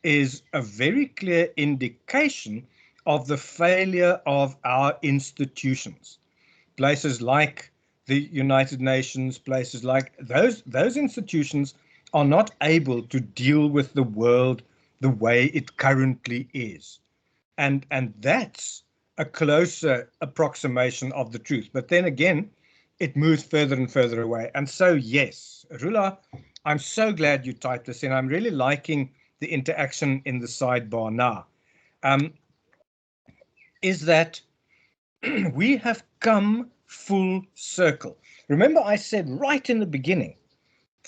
is a very clear indication of the failure of our institutions. Places like the United Nations, places like those institutions are not able to deal with the world the way it currently is. And that's a closer approximation of the truth. But then again, it moves further and further away. And so, yes, Rula, I'm so glad you typed this in. I'm really liking the interaction in the sidebar now. Is that we have come full circle. Remember, I said right in the beginning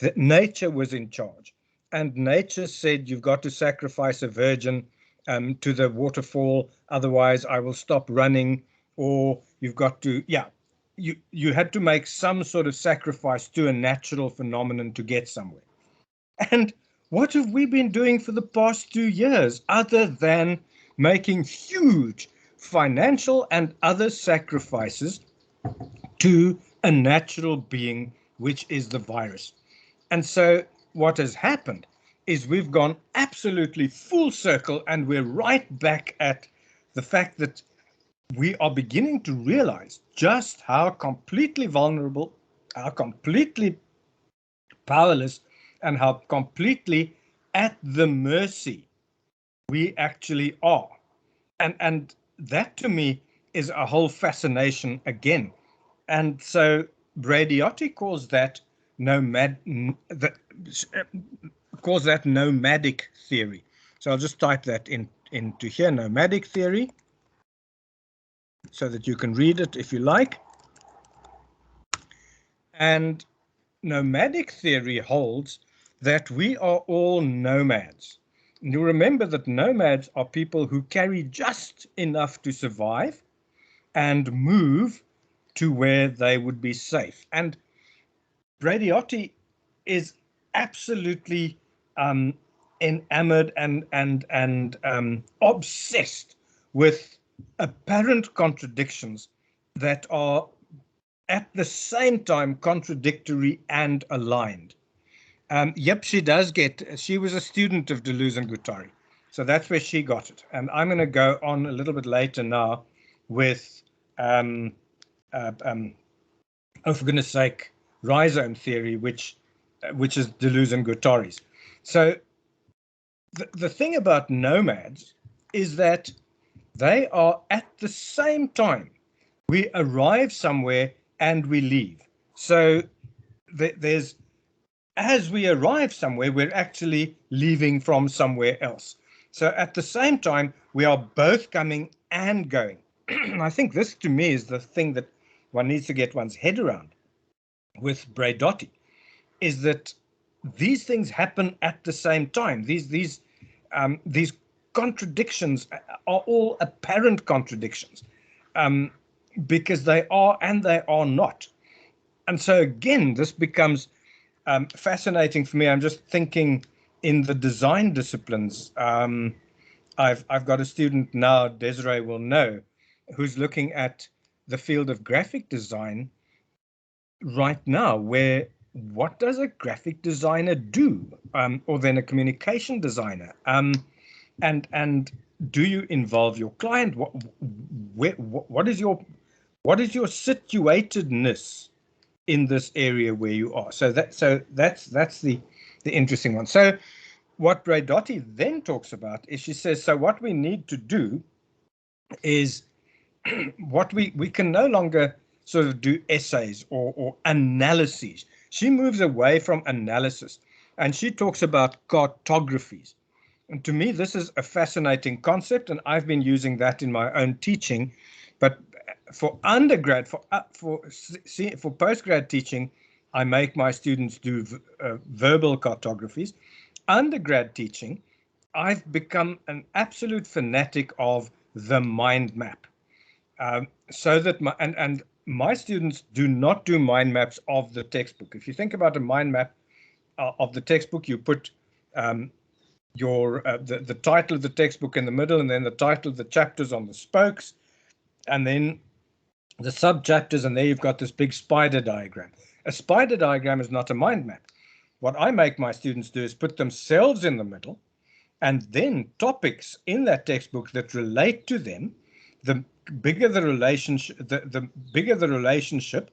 that nature was in charge, and nature said you've got to sacrifice a virgin to the waterfall, otherwise I will stop running, or you've got to, you had to make some sort of sacrifice to a natural phenomenon to get somewhere. And what have we been doing for the past 2 years other than making huge financial and other sacrifices to a natural being, which is the virus? And so what has happened is we've gone absolutely full circle, and we're right back at the fact that we are beginning to realize just how completely vulnerable, how completely powerless, and how completely at the mercy we actually are. And that to me is a whole fascination again. And so Bradiotti calls that nomadic theory. So I'll just type that into here, nomadic theory, so that you can read it if you like. And nomadic theory holds that we are all nomads. And you remember that nomads are people who carry just enough to survive and move to where they would be safe. And Bradiotti is absolutely enamored and obsessed with apparent contradictions that are at the same time contradictory and aligned. Yep, she was a student of Deleuze and Guattari, so that's where she got it. And I'm going to go on a little bit later now with oh, for goodness sake, rhizome theory, which is Deleuze and Guattari's. So the thing about nomads is that they are at the same time. We arrive somewhere and we leave. So there's, as we arrive somewhere, we're actually leaving from somewhere else. So at the same time, we are both coming and going. I think this, to me, is the thing that one needs to get one's head around with Braidotti, is that these things happen at the same time. These contradictions are all apparent contradictions, because they are and they are not. And so again, this becomes fascinating for me. I'm just thinking in the design disciplines. I've got a student now, Desiree will know, who's looking at the field of graphic design right now, where what does a graphic designer do, or then a communication designer, and do you involve your client? What is your situatedness in this area where you are? So that's the interesting one. So what Braidotti then talks about is, she says, so what we need to do is what we can no longer sort of do essays or analyses. She moves away from analysis and she talks about cartographies. And to me, this is a fascinating concept, and I've been using that in my own teaching. But for undergrad, for postgrad teaching, I make my students do verbal cartographies. Undergrad teaching, I've become an absolute fanatic of the mind map. So that my students do not do mind maps of the textbook. If you think about a mind map of the textbook, you put the title of the textbook in the middle, and then the title of the chapters on the spokes, and then the sub-chapters, and there you've got this big spider diagram. A spider diagram is not a mind map. What I make my students do is put themselves in the middle, and then topics in that textbook that relate to them. The bigger the relationship, the bigger the relationship,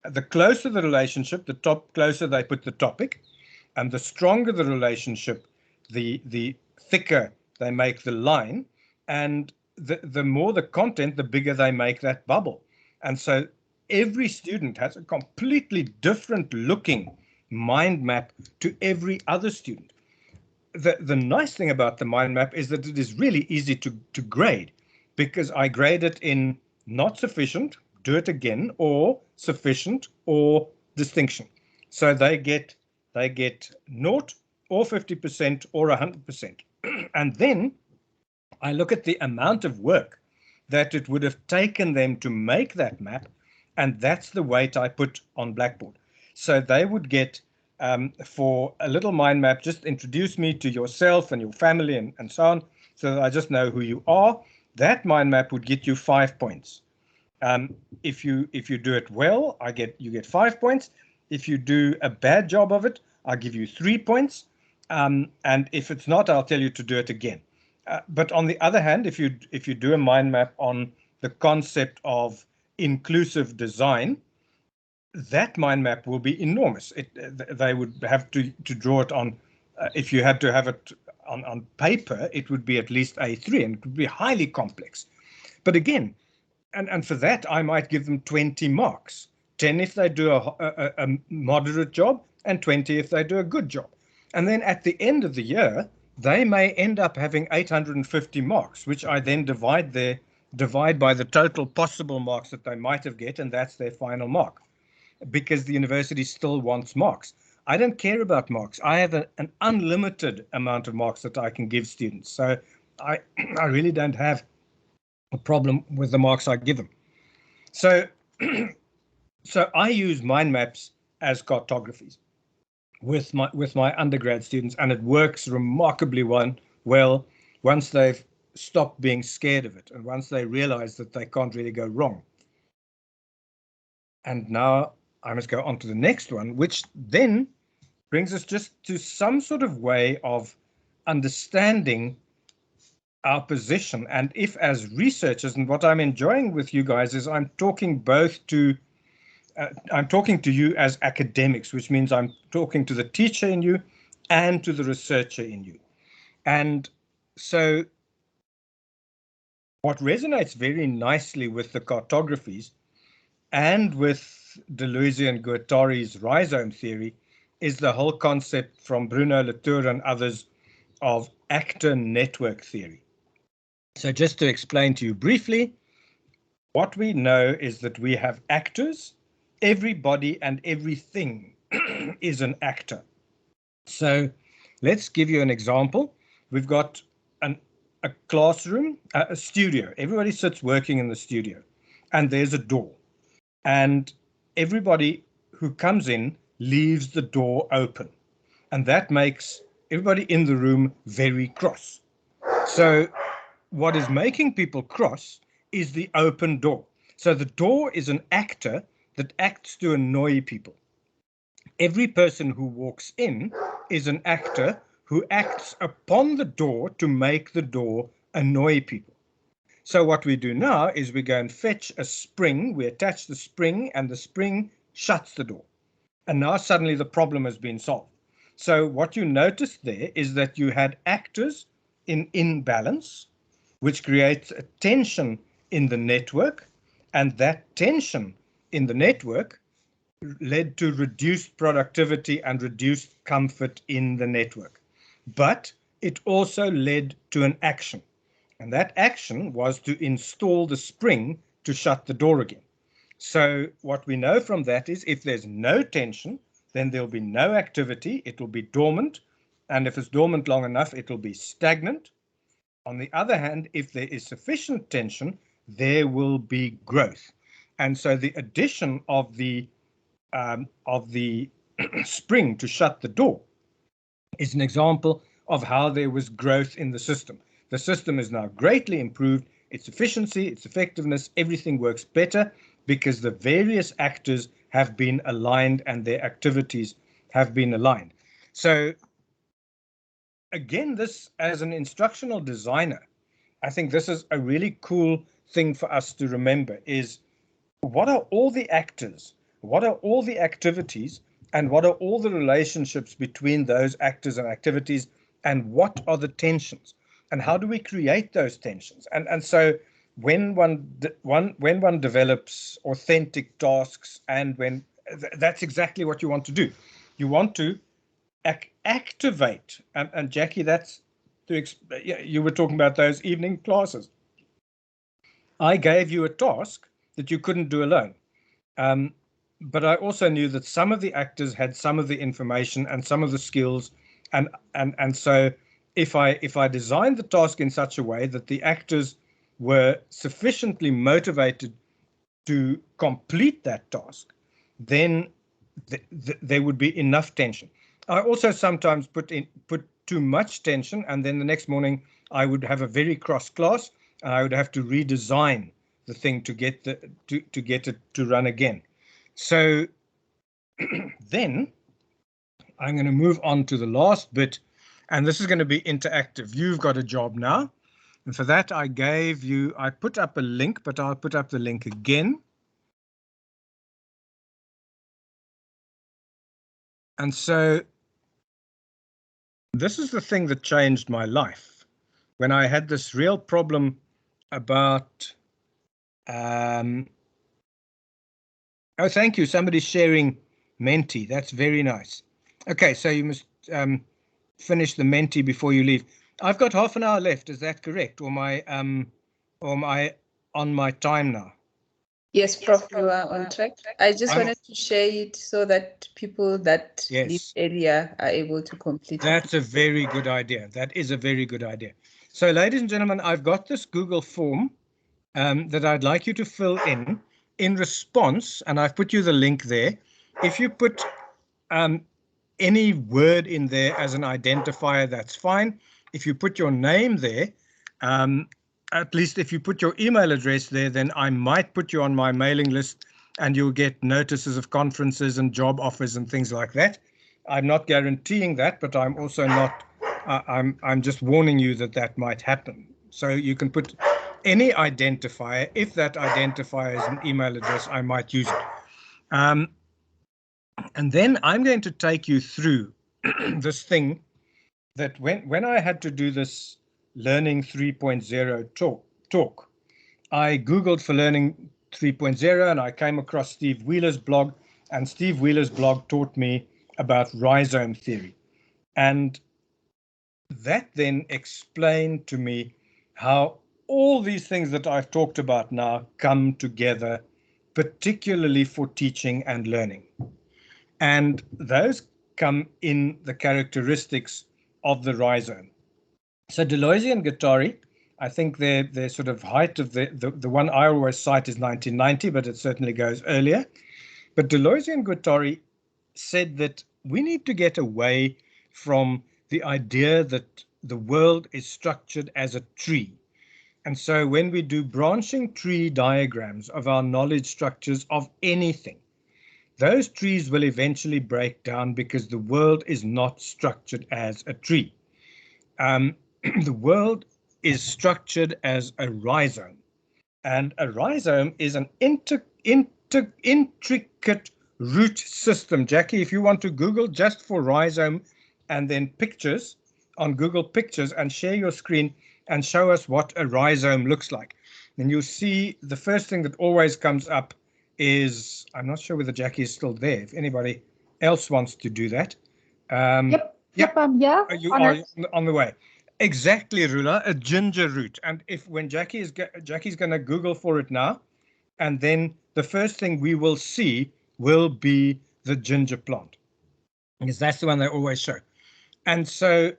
the closer the relationship, the closer they put the topic, and the stronger the relationship, the thicker they make the line, and the more the content, the bigger they make that bubble. And so every student has a completely different looking mind map to every other student. The nice thing about the mind map is that it is really easy to grade, because I grade it in not sufficient, do it again, or sufficient, or distinction. So they get 0 or 50% or 100%. And then I look at the amount of work that it would have taken them to make that map, and that's the weight I put on Blackboard. So they would get, for a little mind map, just introduce me to yourself and your family and so on, so that I just know who you are. That mind map would get you 5 points. If you do it well, you get 5 points. If you do a bad job of it, I'll give you 3 points. And if it's not, I'll tell you to do it again. But on the other hand, if you do a mind map on the concept of inclusive design, that mind map will be enormous. They would have to draw it on, if you had to have it on paper, it would be at least A3, and it would be highly complex. But again, and for that, I might give them 20 marks, 10 if they do a moderate job, and 20 if they do a good job. And then at the end of the year, they may end up having 850 marks, which I then divide by the total possible marks that they might have get, and that's their final mark, because the university still wants marks. I don't care about marks. I have an unlimited amount of marks that I can give students. So I really don't have a problem with the marks I give them. So I use mind maps as cartographies with my undergrad students, and it works remarkably well once they've stopped being scared of it, and once they realize that they can't really go wrong. And now I must go on to the next one, which then brings us just to some sort of way of understanding our position, and if as researchers, and what I'm enjoying with you guys is I'm talking to you as academics, which means I'm talking to the teacher in you and to the researcher in you. And so what resonates very nicely with the cartographies and with Deleuze and Guattari's rhizome theory is the whole concept from Bruno Latour and others of actor network theory. So just to explain to you briefly, what we know is that we have actors. Everybody and everything is an actor. So let's give you an example. We've got a classroom, a studio. Everybody sits working in the studio, and there's a door. And everybody who comes in leaves the door open. And that makes everybody in the room very cross. So what is making people cross is the open door. So the door is an actor that acts to annoy people. Every person who walks in is an actor who acts upon the door to make the door annoy people. So what we do now is we go and fetch a spring, we attach the spring, and the spring shuts the door. And now suddenly the problem has been solved. So what you noticed there is that you had actors in imbalance, which creates a tension in the network, and that tension in the network led to reduced productivity and reduced comfort in the network. But it also led to an action, and that action was to install the spring to shut the door again. So what we know from that is if there's no tension, then there'll be no activity, it will be dormant, and if it's dormant long enough, it will be stagnant. On the other hand, if there is sufficient tension, there will be growth. And so the addition of the spring to shut the door is an example of how there was growth in the system. The system is now greatly improved, its efficiency, its effectiveness, everything works better because the various actors have been aligned and their activities have been aligned. So again, this as an instructional designer, I think this is a really cool thing for us to remember is what are all the actors, what are all the activities, and what are all the relationships between those actors and activities, and what are the tensions, and how do we create those tensions? And so when one develops authentic tasks, and when that's exactly what you want to do, you want to activate, and Jackie, that's you were talking about those evening classes. I gave you a task that you couldn't do alone. But I also knew that some of the actors had some of the information and some of the skills, and so if I designed the task in such a way that the actors were sufficiently motivated to complete that task, then there would be enough tension. I also sometimes put too much tension, and then the next morning I would have a very cross class, and I would have to redesign the thing to get it to run again. So then I'm going to move on to the last bit, and this is going to be interactive. You've got a job now, and for that I put up a link, but I'll put up the link again. And so this is the thing that changed my life when I had this real problem about oh, thank you, somebody's sharing Menti. That's very nice. Okay, so you must finish the Menti before you leave. I've got half an hour left, is that correct? Or am I on my time now? Yes, Prof, you are on track. I just wanted to share it so that people that leave earlier are able to complete it. That's a very good idea. That is a very good idea. So, ladies and gentlemen, I've got this Google form that I'd like you to fill in response, and I've put you the link there. If you put any word in there as an identifier, that's fine. If you put your name there, at least if you put your email address there, then I might put you on my mailing list and you'll get notices of conferences and job offers and things like that. I'm not guaranteeing that, but I'm also not, I'm just warning you that that might happen. So you can put any identifier. If that identifier is an email address, I might use it. And then I'm going to take you through this thing that when I had to do this Learning 3.0 talk, I Googled for Learning 3.0 and I came across Steve Wheeler's blog, and Steve Wheeler's blog taught me about rhizome theory. And that then explained to me how all these things that I've talked about now come together, particularly for teaching and learning. And those come in the characteristics of the rhizome. So Deleuze and Guattari, I think their sort of height of the one I always cite is 1990, but it certainly goes earlier. But Deleuze and Guattari said that we need to get away from the idea that the world is structured as a tree. And so when we do branching tree diagrams of our knowledge structures of anything, those trees will eventually break down because the world is not structured as a tree. The world is structured as a rhizome, and a rhizome is an intricate root system. Jackie, if you want to Google just for rhizome and then pictures on Google Pictures and share your screen and show us what a rhizome looks like, then you'll see the first thing that always comes up is, I'm not sure whether Jackie is still there. If anybody else wants to do that. Yep, I'm here. You are on the way. Exactly, Rula, a ginger root. And when Jackie's going to Google for it now, and then the first thing we will see will be the ginger plant, because that's the one they always show. And so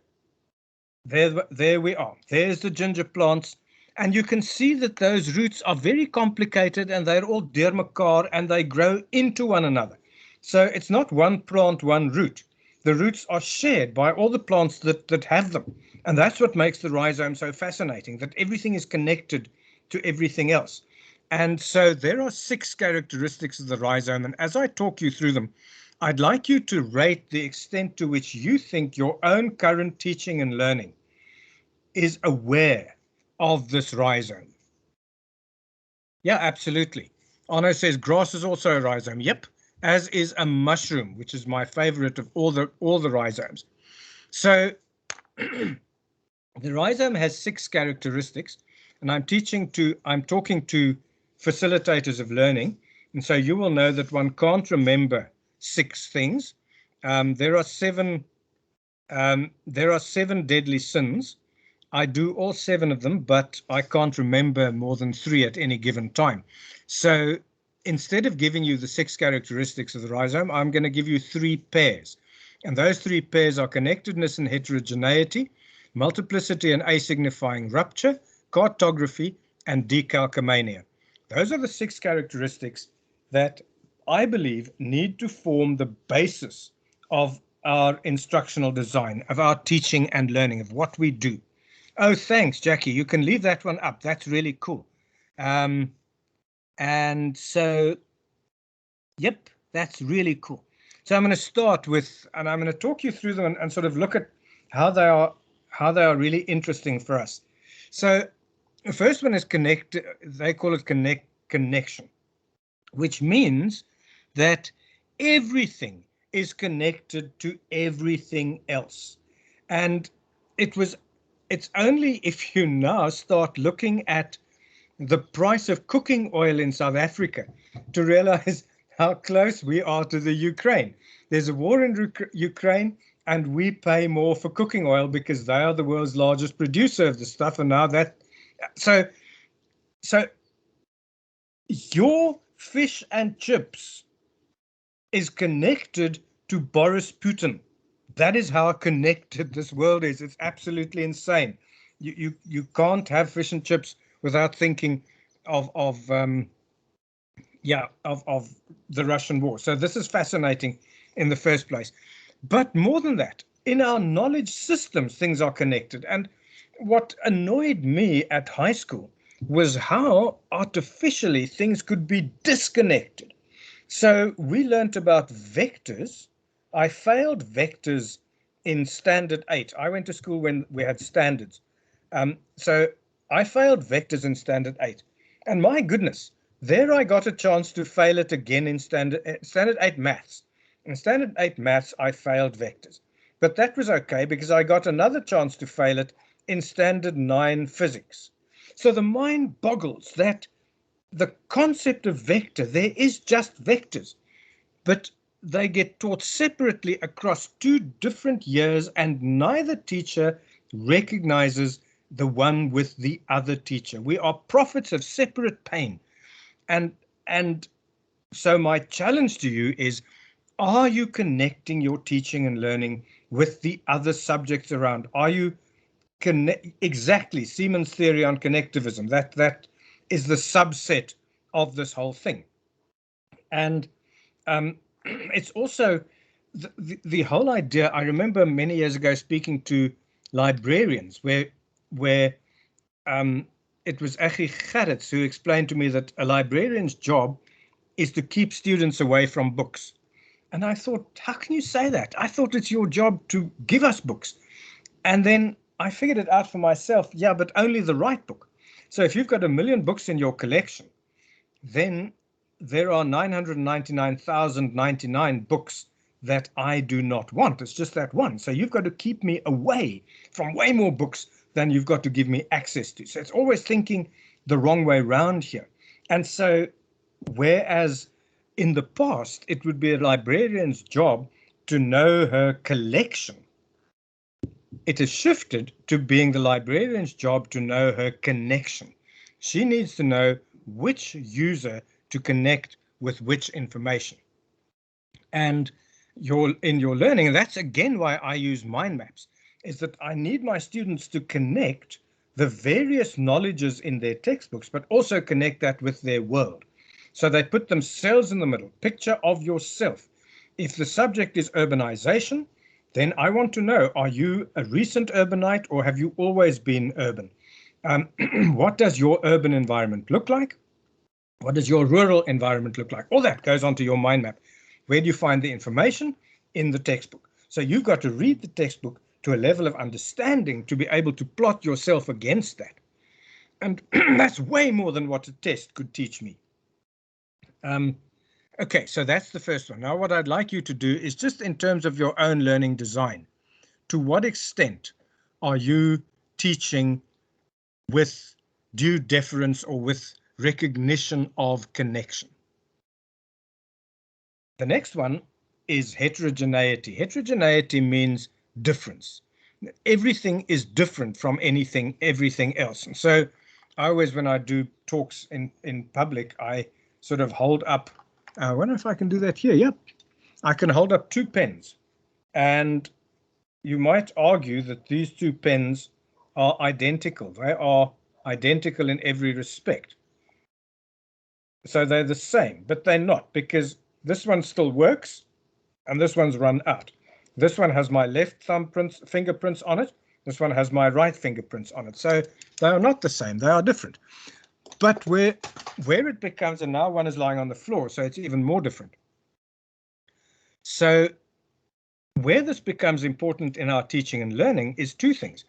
there we are. There's the ginger plants. And you can see that those roots are very complicated and they're all deurmekaar and they grow into one another. So it's not one plant, one root. The roots are shared by all the plants that have them. And that's what makes the rhizome so fascinating, that everything is connected to everything else. And so there are 6 characteristics of the rhizome. And as I talk you through them, I'd like you to rate the extent to which you think your own current teaching and learning is aware of this rhizome. Yeah, absolutely. Arno says grass is also a rhizome. Yep, as is a mushroom, which is my favorite of all the rhizomes. So the rhizome has 6 characteristics, and I'm talking to facilitators of learning, and so you will know that one can't remember 6 things. There are 7 deadly sins. I do all 7 of them, but I can't remember more than 3 at any given time. So instead of giving you the 6 characteristics of the rhizome, I'm going to give you 3 pairs. And those 3 pairs are connectedness and heterogeneity, multiplicity and asignifying rupture, cartography, and decalcomania. Those are the 6 characteristics that I believe need to form the basis of our instructional design, of our teaching and learning, of what we do. Oh, thanks, Jackie. You can leave that one up. That's really cool. And so, yep, that's really cool. So I'm going to start with, and I'm going to talk you through them and sort of look at how they are really interesting for us. So the first one is connect. They call it connection, which means that everything is connected to everything else. And it's only if you now start looking at the price of cooking oil in South Africa to realize how close we are to the Ukraine. There's a war in Ukraine and we pay more for cooking oil because they are the world's largest producer of the stuff. And now that, so your fish and chips is connected to Boris Putin. That is how connected this world is. It's absolutely insane. You can't have fish and chips without thinking of the Russian war. So this is fascinating in the first place. But more than that, in our knowledge systems, things are connected. And what annoyed me at high school was how artificially things could be disconnected. So we learnt about vectors. I failed vectors in standard 8. I went to school when we had standards. So I failed vectors in standard 8. And my goodness, there I got a chance to fail it again in standard 8 maths. In standard 8 maths, I failed vectors. But that was okay because I got another chance to fail it in standard 9 physics. So the mind boggles that the concept of vector, there is just vectors, but they get taught separately across 2 different years, and neither teacher recognizes the one with the other teacher. We are prophets of separate pain. And so my challenge to you is, are you connecting your teaching and learning with the other subjects around? Are you exactly Siemens theory on connectivism? That is the subset of this whole thing. And it's also the whole idea. I remember many years ago speaking to librarians where it was Achie Gerrits who explained to me that a librarian's job is to keep students away from books. And I thought, how can you say that? I thought it's your job to give us books. And then I figured it out for myself. Yeah, but only the right book. So if you've got 1 million books in your collection, then there are 999,099 books that I do not want. It's just that one. So you've got to keep me away from way more books than you've got to give me access to. So it's always thinking the wrong way round here. And so whereas in the past, it would be a librarian's job to know her collection, it has shifted to being the librarian's job to know her connection. She needs to know which user to connect with which information. And in your learning, and that's again why I use mind maps, is that I need my students to connect the various knowledges in their textbooks, but also connect that with their world. So they put themselves in the middle, picture of yourself. If the subject is urbanization, then I want to know, are you a recent urbanite or have you always been urban? What does your urban environment look like? What does your rural environment look like? All that goes onto your mind map. Where do you find the information? In the textbook. So you've got to read the textbook to a level of understanding to be able to plot yourself against that. And that's way more than what a test could teach me. Okay, so that's the first one. Now, what I'd like you to do is just in terms of your own learning design, to what extent are you teaching with due deference or with recognition of connection? The next one is heterogeneity. Heterogeneity means difference. Everything is different from everything else. And so I always, when I do talks in public, I sort of hold up, I wonder if I can do that here. Yep. I can hold up 2 pens, and you might argue that these 2 pens are identical. They are identical in every respect. So they're the same, but they're not, because this one still works and this one's run out. This one has my left fingerprints on it. This one has my right fingerprints on it. So they are not the same. They are different. But where it becomes, and now one is lying on the floor, so it's even more different. So where this becomes important in our teaching and learning is 2 things.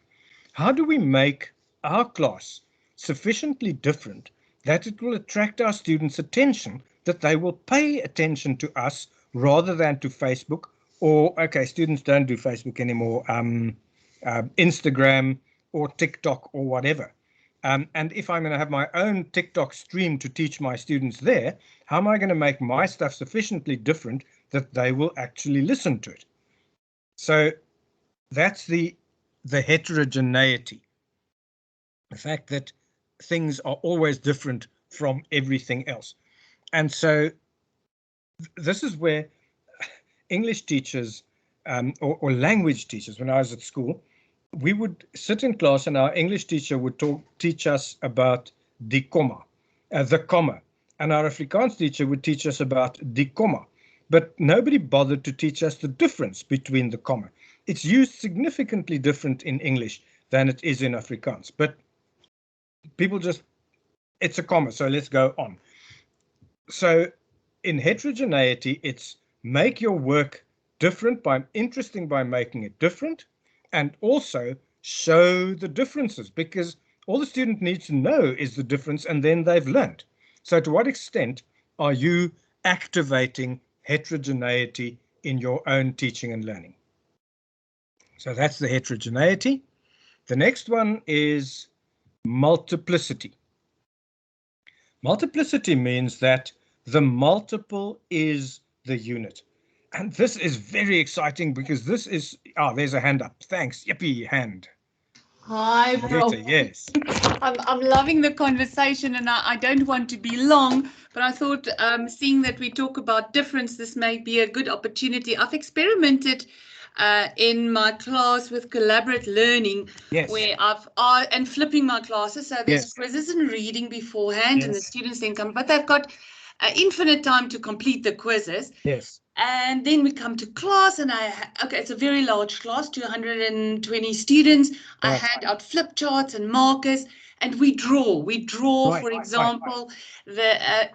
How do we make our class sufficiently different that it will attract our students' attention, that they will pay attention to us rather than to Facebook, or, okay, students don't do Facebook anymore, Instagram or TikTok or whatever. And if I'm going to have my own TikTok stream to teach my students there, how am I going to make my stuff sufficiently different that they will actually listen to it? So that's the heterogeneity, the fact that things are always different from everything else. And so this is where English teachers or language teachers, when I was at school, we would sit in class and our English teacher would teach us about die comma, the comma, and our Afrikaans teacher would teach us about die comma, but nobody bothered to teach us the difference between the comma. It's used significantly different in English than it is in Afrikaans, but people just, it's a comma, so let's go on. So in heterogeneity, it's make your work different interesting by making it different, and also show the differences, because All the student needs to know is the difference, and then they've learned. So to what extent are you activating heterogeneity in your own teaching and learning? So that's the heterogeneity. The next one is multiplicity. Multiplicity means that the multiple is the unit. And this is very exciting because this is, there's a hand up. Thanks. Yippee, hand. Hi, Prof. Yes. I'm loving the conversation, and I don't want to be long, but I thought seeing that we talk about difference, this may be a good opportunity. I've experimented in my class with collaborate learning, where and flipping my classes. So there's quizzes and reading beforehand, and the students then come, but they've got infinite time to complete the quizzes. Yes. And then we come to class, and it's a very large class, 220 students. I hand out flip charts and markers, and we draw. For example, a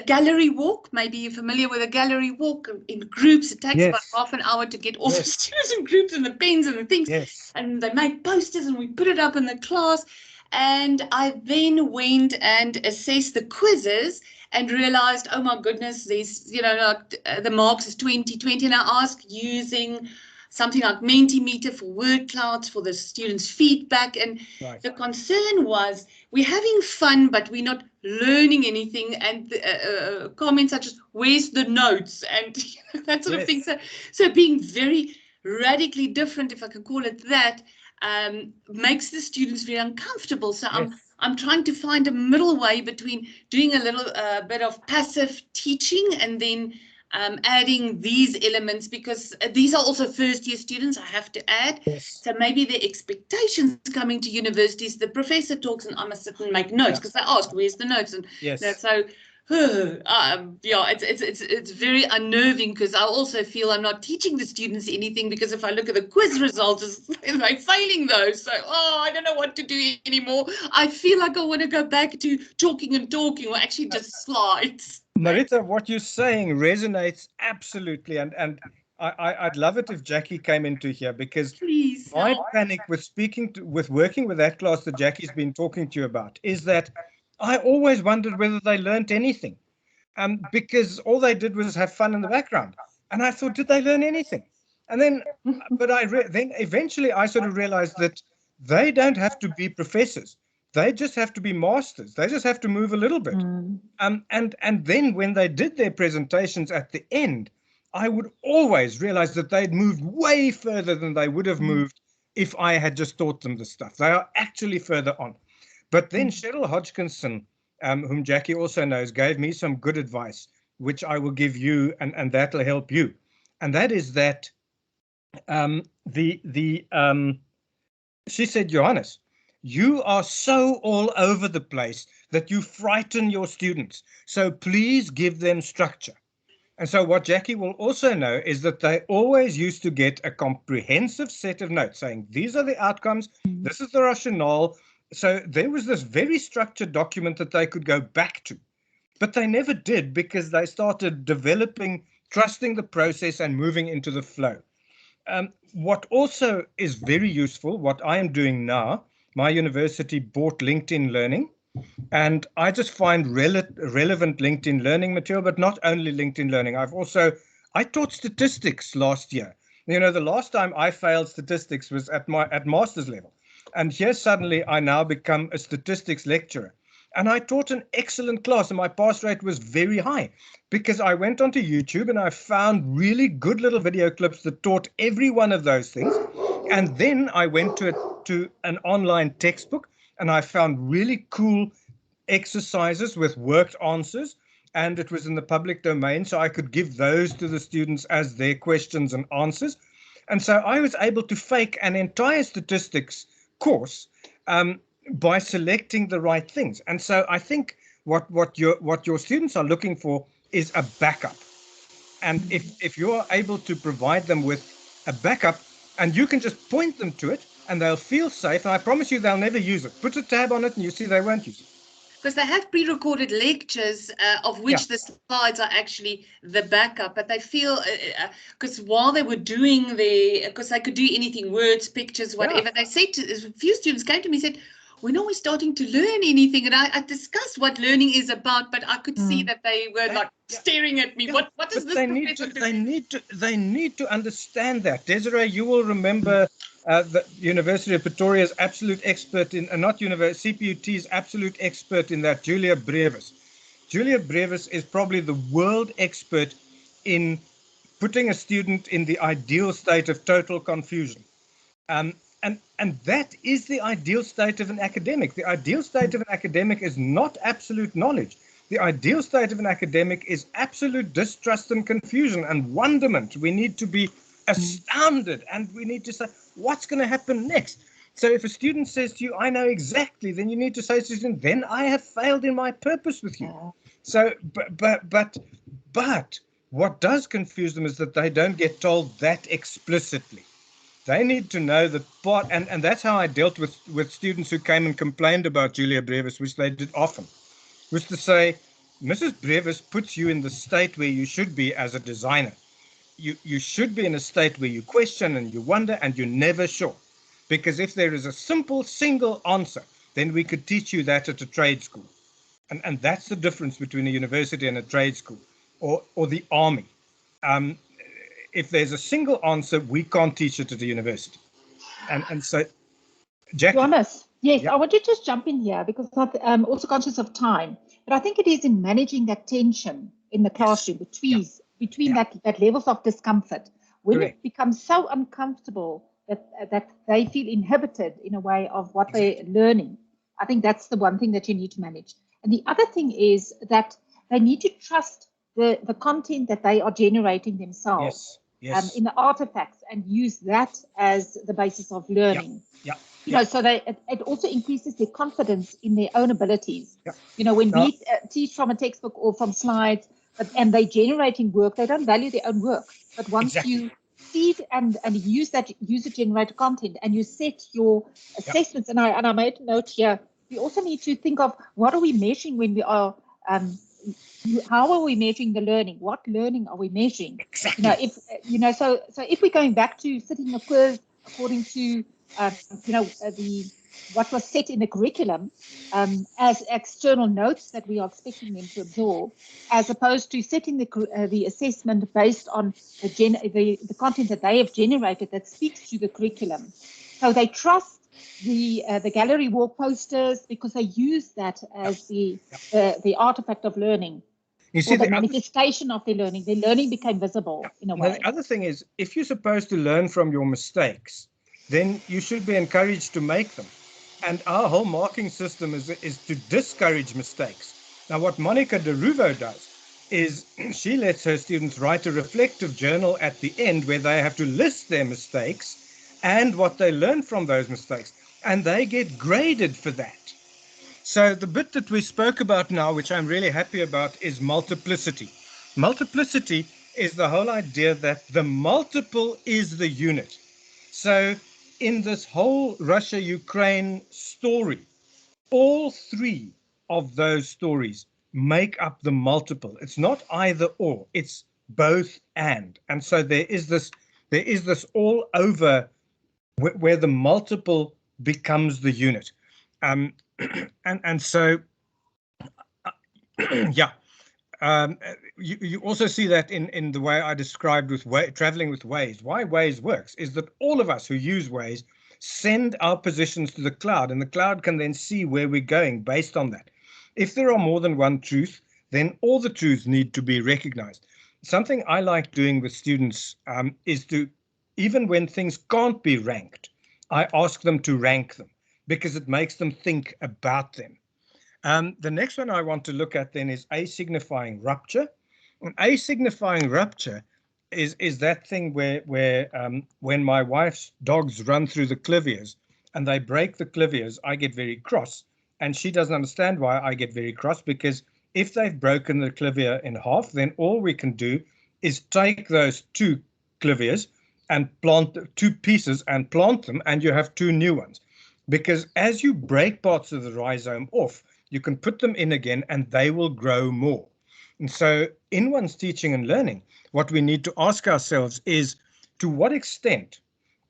gallery walk. Maybe you're familiar with a gallery walk in groups. It takes about half an hour to get all the students in groups and the pens and the things. And they make posters, and we put it up in the class. And I then went and assessed the quizzes and realized, oh my goodness, these, the marks is 20, and I asked using something like Mentimeter for word clouds for the students' feedback. And the concern was we're having fun, but we're not learning anything. And comments such as, where's the notes? And that sort of thing. So being very radically different, if I can call it that, makes the students very uncomfortable. So I'm trying to find a middle way between doing a little bit of passive teaching and then adding these elements, because these are also first-year students, I have to add. So maybe the expectations coming to universities, the professor talks and I must sit and make notes because they ask, where's the notes? And so it's very unnerving, because I also feel I'm not teaching the students anything, because if I look at the quiz results, they're failing those. So, I don't know what to do anymore. I feel like I want to go back to talking or actually just slides. Marita, what you're saying resonates absolutely. And I'd love it if Jackie came into here, because my panic with working with that class that Jackie's been talking to you about is that I always wondered whether they learnt anything, because all they did was have fun in the background. And I thought, did they learn anything? And then, but then eventually I sort of realized that they don't have to be professors. They just have to be masters. They just have to move a little bit. And then when they did their presentations at the end, I would always realize that they'd moved way further than they would have moved if I had just taught them the stuff. They are actually further on. But then Cheryl Hodgkinson, whom Jackie also knows, gave me some good advice, which I will give you, and that'll help you. And that is that she said, Johannes, you are so all over the place that you frighten your students. So please give them structure. And so what Jackie will also know is that they always used to get a comprehensive set of notes saying, these are the outcomes, this is the rationale. So there was this very structured document that they could go back to, but they never did, because they started developing, trusting the process and moving into the flow. What also is very useful, what I am doing now, my university bought LinkedIn Learning, and I just find relevant LinkedIn Learning material, but not only LinkedIn Learning. I taught statistics last year. The last time I failed statistics was at master's level. And here suddenly I now become a statistics lecturer. And I taught an excellent class, and my pass rate was very high, because I went onto YouTube and I found really good little video clips that taught every one of those things. And then I went to an online textbook, and I found really cool exercises with worked answers, and it was in the public domain, so I could give those to the students as their questions and answers. And so I was able to fake an entire statistics course by selecting the right things. And so I think what your students are looking for is a backup. And if you're able to provide them with a backup, and you can just point them to it, and they'll feel safe, and I promise you they'll never use it. Put a tab on it and you see they won't use it. Because they have pre-recorded lectures of which the slides are actually the backup, but they feel, because while they were doing because they could do anything, words, pictures, whatever, they said, a few students came to me and said, when are we starting to learn anything? And I discussed what learning is about, but I could see that they were like staring at me. Yeah, What is this? They need to understand that. Desiree, you will remember the University of Pretoria's absolute expert in, not university, CPUT's absolute expert in that, Julia Brevis. Julia Brevis is probably the world expert in putting a student in the ideal state of total confusion. And that is the ideal state of an academic. The ideal state of an academic is not absolute knowledge. The ideal state of an academic is absolute distrust and confusion and wonderment. We need to be astounded, and we need to say, what's going to happen next? So if a student says to you, I know exactly, then you need to say to the student, then I have failed in my purpose with you. So, but what does confuse them is that they don't get told that explicitly. They need to know that part, and that's how I dealt with students who came and complained about Julia Brevis, which they did often, was to say, Mrs. Brevis puts you in the state where you should be as a designer. You should be in a state where you question and you wonder and you're never sure. Because if there is a simple single answer, then we could teach you that at a trade school. And that's the difference between a university and a trade school, or the army. If there's a single answer, we can't teach it at a university. And so, Jackie. Johannes, yes, I want to just jump in here because I'm also conscious of time. But I think it is in managing that tension in the classroom between that levels of discomfort. When it becomes so uncomfortable that they feel inhibited in a way of what they're learning, I think that's the one thing that you need to manage. And the other thing is that they need to trust the content that they are generating themselves in the artifacts and use that as the basis of learning. You know, so it also increases their confidence in their own abilities. You know, when we teach from a textbook or from slides, and they're generating work, they don't value their own work. But once you seed and use that user-generated content and you set your assessments, and I made a note here, we also need to think of what are we measuring when we are, how are we measuring the learning? What learning are we measuring? You know, so if we're going back to sitting a quiz according to what was set in the curriculum as external notes that we are expecting them to absorb, as opposed to setting the assessment based on the content that they have generated that speaks to the curriculum. So they trust the gallery wall posters because they use that as the artifact of learning. You see, the manifestation of their learning became visible in a way. The other thing is, if you're supposed to learn from your mistakes, then you should be encouraged to make them. And our whole marking system is to discourage mistakes. Now, what Monica de Ruvo does is she lets her students write a reflective journal at the end where they have to list their mistakes and what they learned from those mistakes. And they get graded for that. So the bit that we spoke about now, which I'm really happy about, is multiplicity. Multiplicity is the whole idea that the multiple is the unit. So in this whole Russia-Ukraine story, all three of those stories make up the multiple. It's not either or, it's both and. And so there is this all over where the multiple becomes the unit. And so, you also see that in the way I described with traveling with Waze. Why Waze works is that all of us who use Waze send our positions to the cloud, and the cloud can then see where we're going based on that. If there are more than one truth, then all the truths need to be recognized. Something I like doing with students is to, even when things can't be ranked, I ask them to rank them, because it makes them think about them. The next one I want to look at then is A signifying rupture. And A signifying rupture is that thing where when my wife's dogs run through the clivias and they break the clivias, I get very cross. And she doesn't understand why I get very cross, because if they've broken the clivia in half, then all we can do is take those two clivias and plant two pieces and plant them, and you have two new ones. Because as you break parts of the rhizome off, you can put them in again and they will grow more. And so in one's teaching and learning, what we need to ask ourselves is, to what extent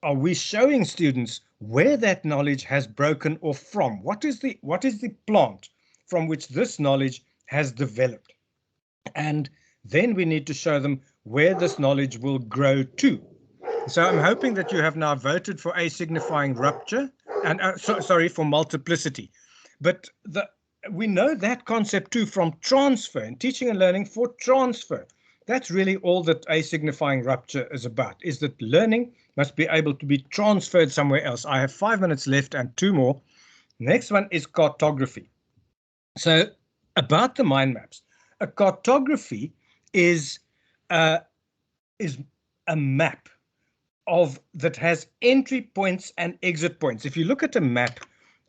are we showing students where that knowledge has broken off from. What is the plant from which this knowledge has developed? And then we need to show them where this knowledge will grow to. So I'm hoping that you have now voted for A signifying rupture and for multiplicity. But we know that concept too from transfer and teaching and learning for transfer. That's really all that A signifying rupture is about, is that learning must be able to be transferred somewhere else. I have 5 minutes left and 2 more. Next one is cartography. So about the mind maps, a cartography is a map that has entry points and exit points. If you look at a map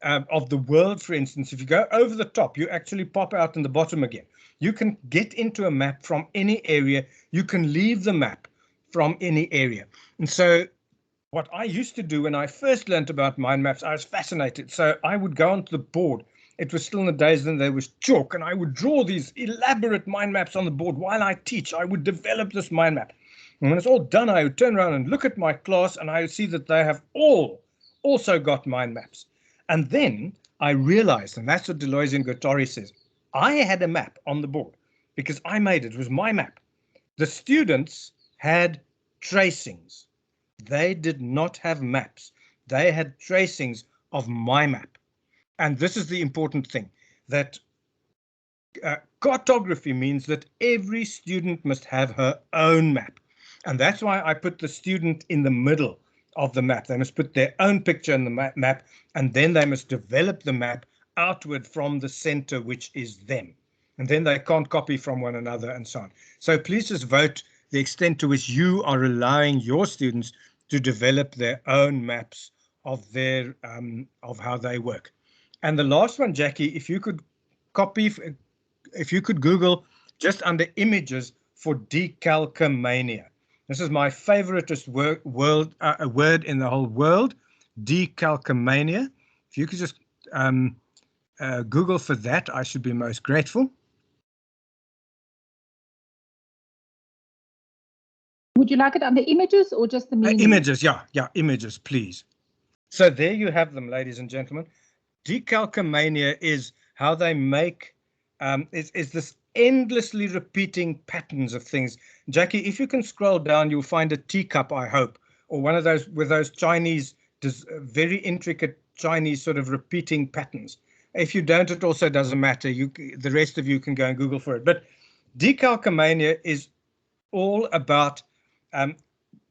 of the world, for instance, if you go over the top, you actually pop out in the bottom again. You can get into a map from any area. You can leave the map from any area. And so what I used to do when I first learned about mind maps, I was fascinated. So I would go onto the board. It was still in the days when there was chalk, and I would draw these elaborate mind maps on the board while I teach. I would develop this mind map. And when it's all done, I would turn around and look at my class, and I would see that they have all also got mind maps. And then I realized, and that's what Deleuze and Guattari says, I had a map on the board because I made it. It was my map. The students had tracings. They did not have maps. They had tracings of my map. And this is the important thing, that cartography means that every student must have her own map. And that's why I put the student in the middle of the map. They must put their own picture in the map, and then they must develop the map outward from the center, which is them. And then they can't copy from one another and so on. So please just vote the extent to which you are allowing your students to develop their own maps of their of how they work. And the last one, Jackie, if you could Google just under images for decalcomania. This is my favoriteest word in the whole world, decalcomania. If you could just Google for that, I should be most grateful. Would you like it under images or just the meaning? Images, yeah, images, please. So there you have them, ladies and gentlemen. Decalcomania is how they make, is this endlessly repeating patterns of things. Jackie, if you can scroll down, you'll find a teacup, I hope, or one of those with those Chinese, very intricate Chinese sort of repeating patterns. If you don't, it also doesn't matter. The rest of you can go and Google for it. But decalcomania is all about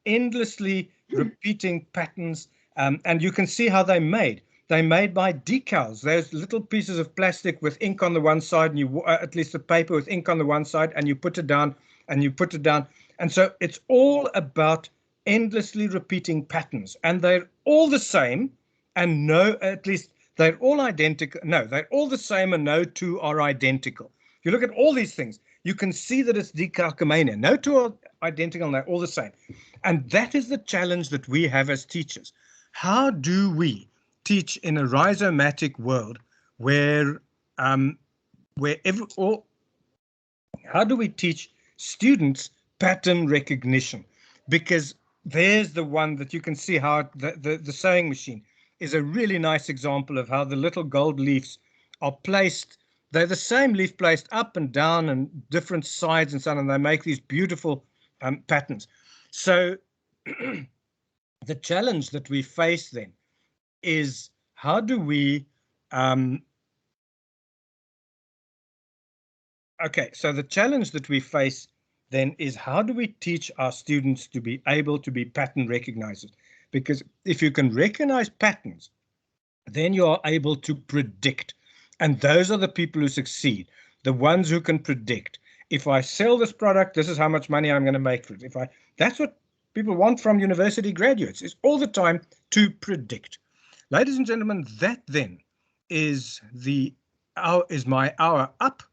endlessly repeating patterns, and you can see how they're made. They're made by decals. There's little pieces of plastic with ink on the one side, and you at least the paper with ink on the one side, and you put it down, and you put it down. And so it's all about endlessly repeating patterns, and they're all the same, and at least they're all identical. No, they're all the same, and no two are identical. If you look at all these things, you can see that it's decalcomania. No two are identical, and they're all the same. And that is the challenge that we have as teachers. How do we teach in a rhizomatic world where how do we teach students pattern recognition? Because there's the one that you can see how the sewing machine is a really nice example of how the little gold leaves are placed. They're the same leaf placed up and down and different sides and so on, and they make these beautiful patterns. So the challenge that we face then is, how do we so the challenge that we face then is, how do we teach our students to be able to be pattern recognizers? Because if you can recognize patterns, then you are able to predict. And those are the people who succeed, the ones who can predict. If I sell this product, this is how much money I'm going to make for it. That's what people want from university graduates, is all the time to predict. Ladies and gentlemen, that then is my hour up.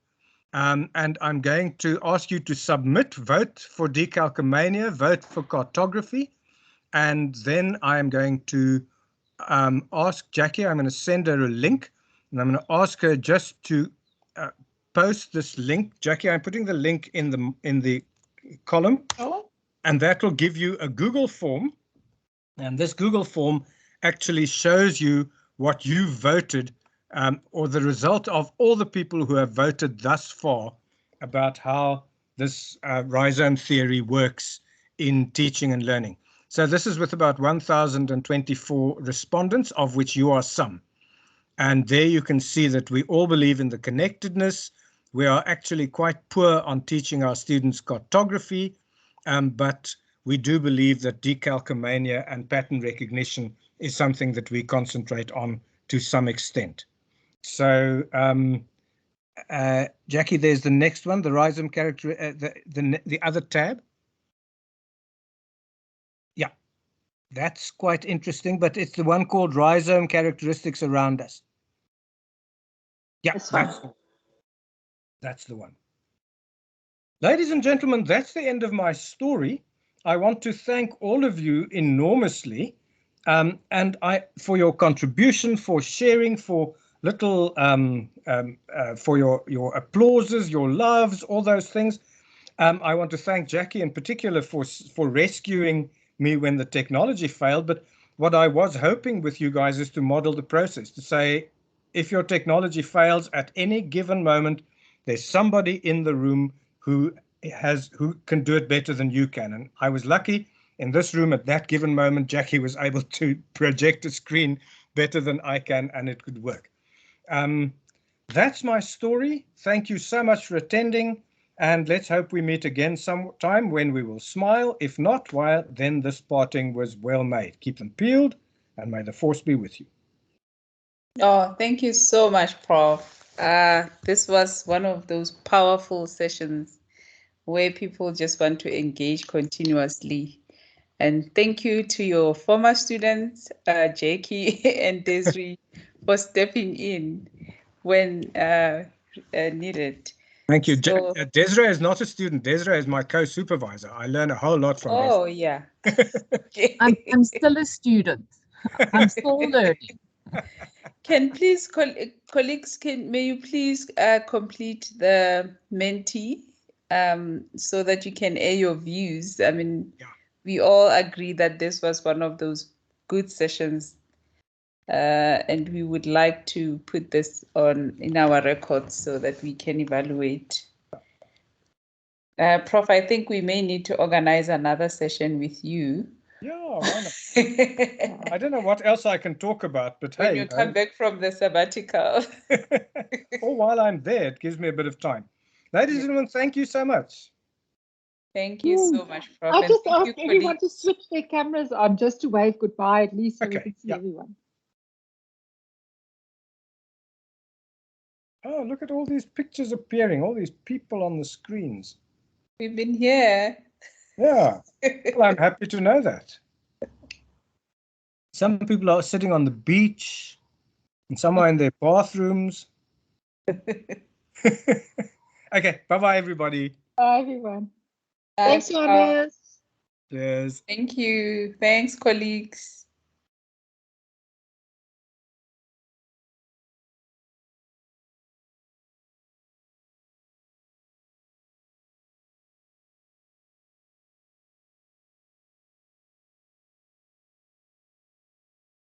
And I'm going to ask you to vote for decalcomania, vote for cartography. And then I am going to ask Jackie, I'm going to send her a link, and I'm going to ask her just to post this link. Jackie, I'm putting the link in the column, and that will give you a Google form. And this Google form actually shows you what you voted, or the result of all the people who have voted thus far about how this rhizome theory works in teaching and learning. So this is with about 1,024 respondents, of which you are some. And there you can see that we all believe in the connectedness. We are actually quite poor on teaching our students cartography, but we do believe that decalcomania and pattern recognition is something that we concentrate on to some extent. So, Jackie, there's the next one, the rhizome character, the other tab. Yeah, that's quite interesting, but it's the one called rhizome characteristics around us. Yeah, that's the one. Ladies and gentlemen, that's the end of my story. I want to thank all of you enormously, and for your contribution, for sharing, for little for your applauses, your loves, all those things. I want to thank Jackie in particular for rescuing me when the technology failed. But what I was hoping with you guys is to model the process, to say, if your technology fails at any given moment, there's somebody in the room who can do it better than you can. And I was lucky in this room at that given moment, Jackie was able to project a screen better than I can, and it could work. That's my story. Thank you so much for attending, and let's hope we meet again sometime when we will smile. If not, well, then this parting was well made. Keep them peeled, and may the force be with you. Oh, thank you so much, Prof. This was one of those powerful sessions where people just want to engage continuously. And thank you to your former students, Jackie and Desiree, for stepping in when needed. Thank you. So, Desiree is not a student. Desiree is my co-supervisor. I learn a whole lot from Desiree. Oh, yeah. I'm still a student. I'm still learning. Can please, colleagues, may you please complete the Menti so that you can air your views? I mean, yeah. We all agree that this was one of those good sessions, and we would like to put this in our records so that we can evaluate. Prof, I think we may need to organize another session with you. Yeah, why not? I don't know what else I can talk about, but when you come back from the sabbatical. Or while I'm there, it gives me a bit of time. Ladies and gentlemen, thank you so much. Thank you so much, Prof. I just asked everyone to switch their cameras on just to wave goodbye, at least so we can see everyone. Oh, look at all these pictures appearing, all these people on the screens. We've been here. Yeah, well, I'm happy to know that. Some people are sitting on the beach, and some are in their bathrooms. Okay, bye-bye, everybody. Bye, everyone. Thanks, Johannes. Cheers. Thank you. Thanks, colleagues.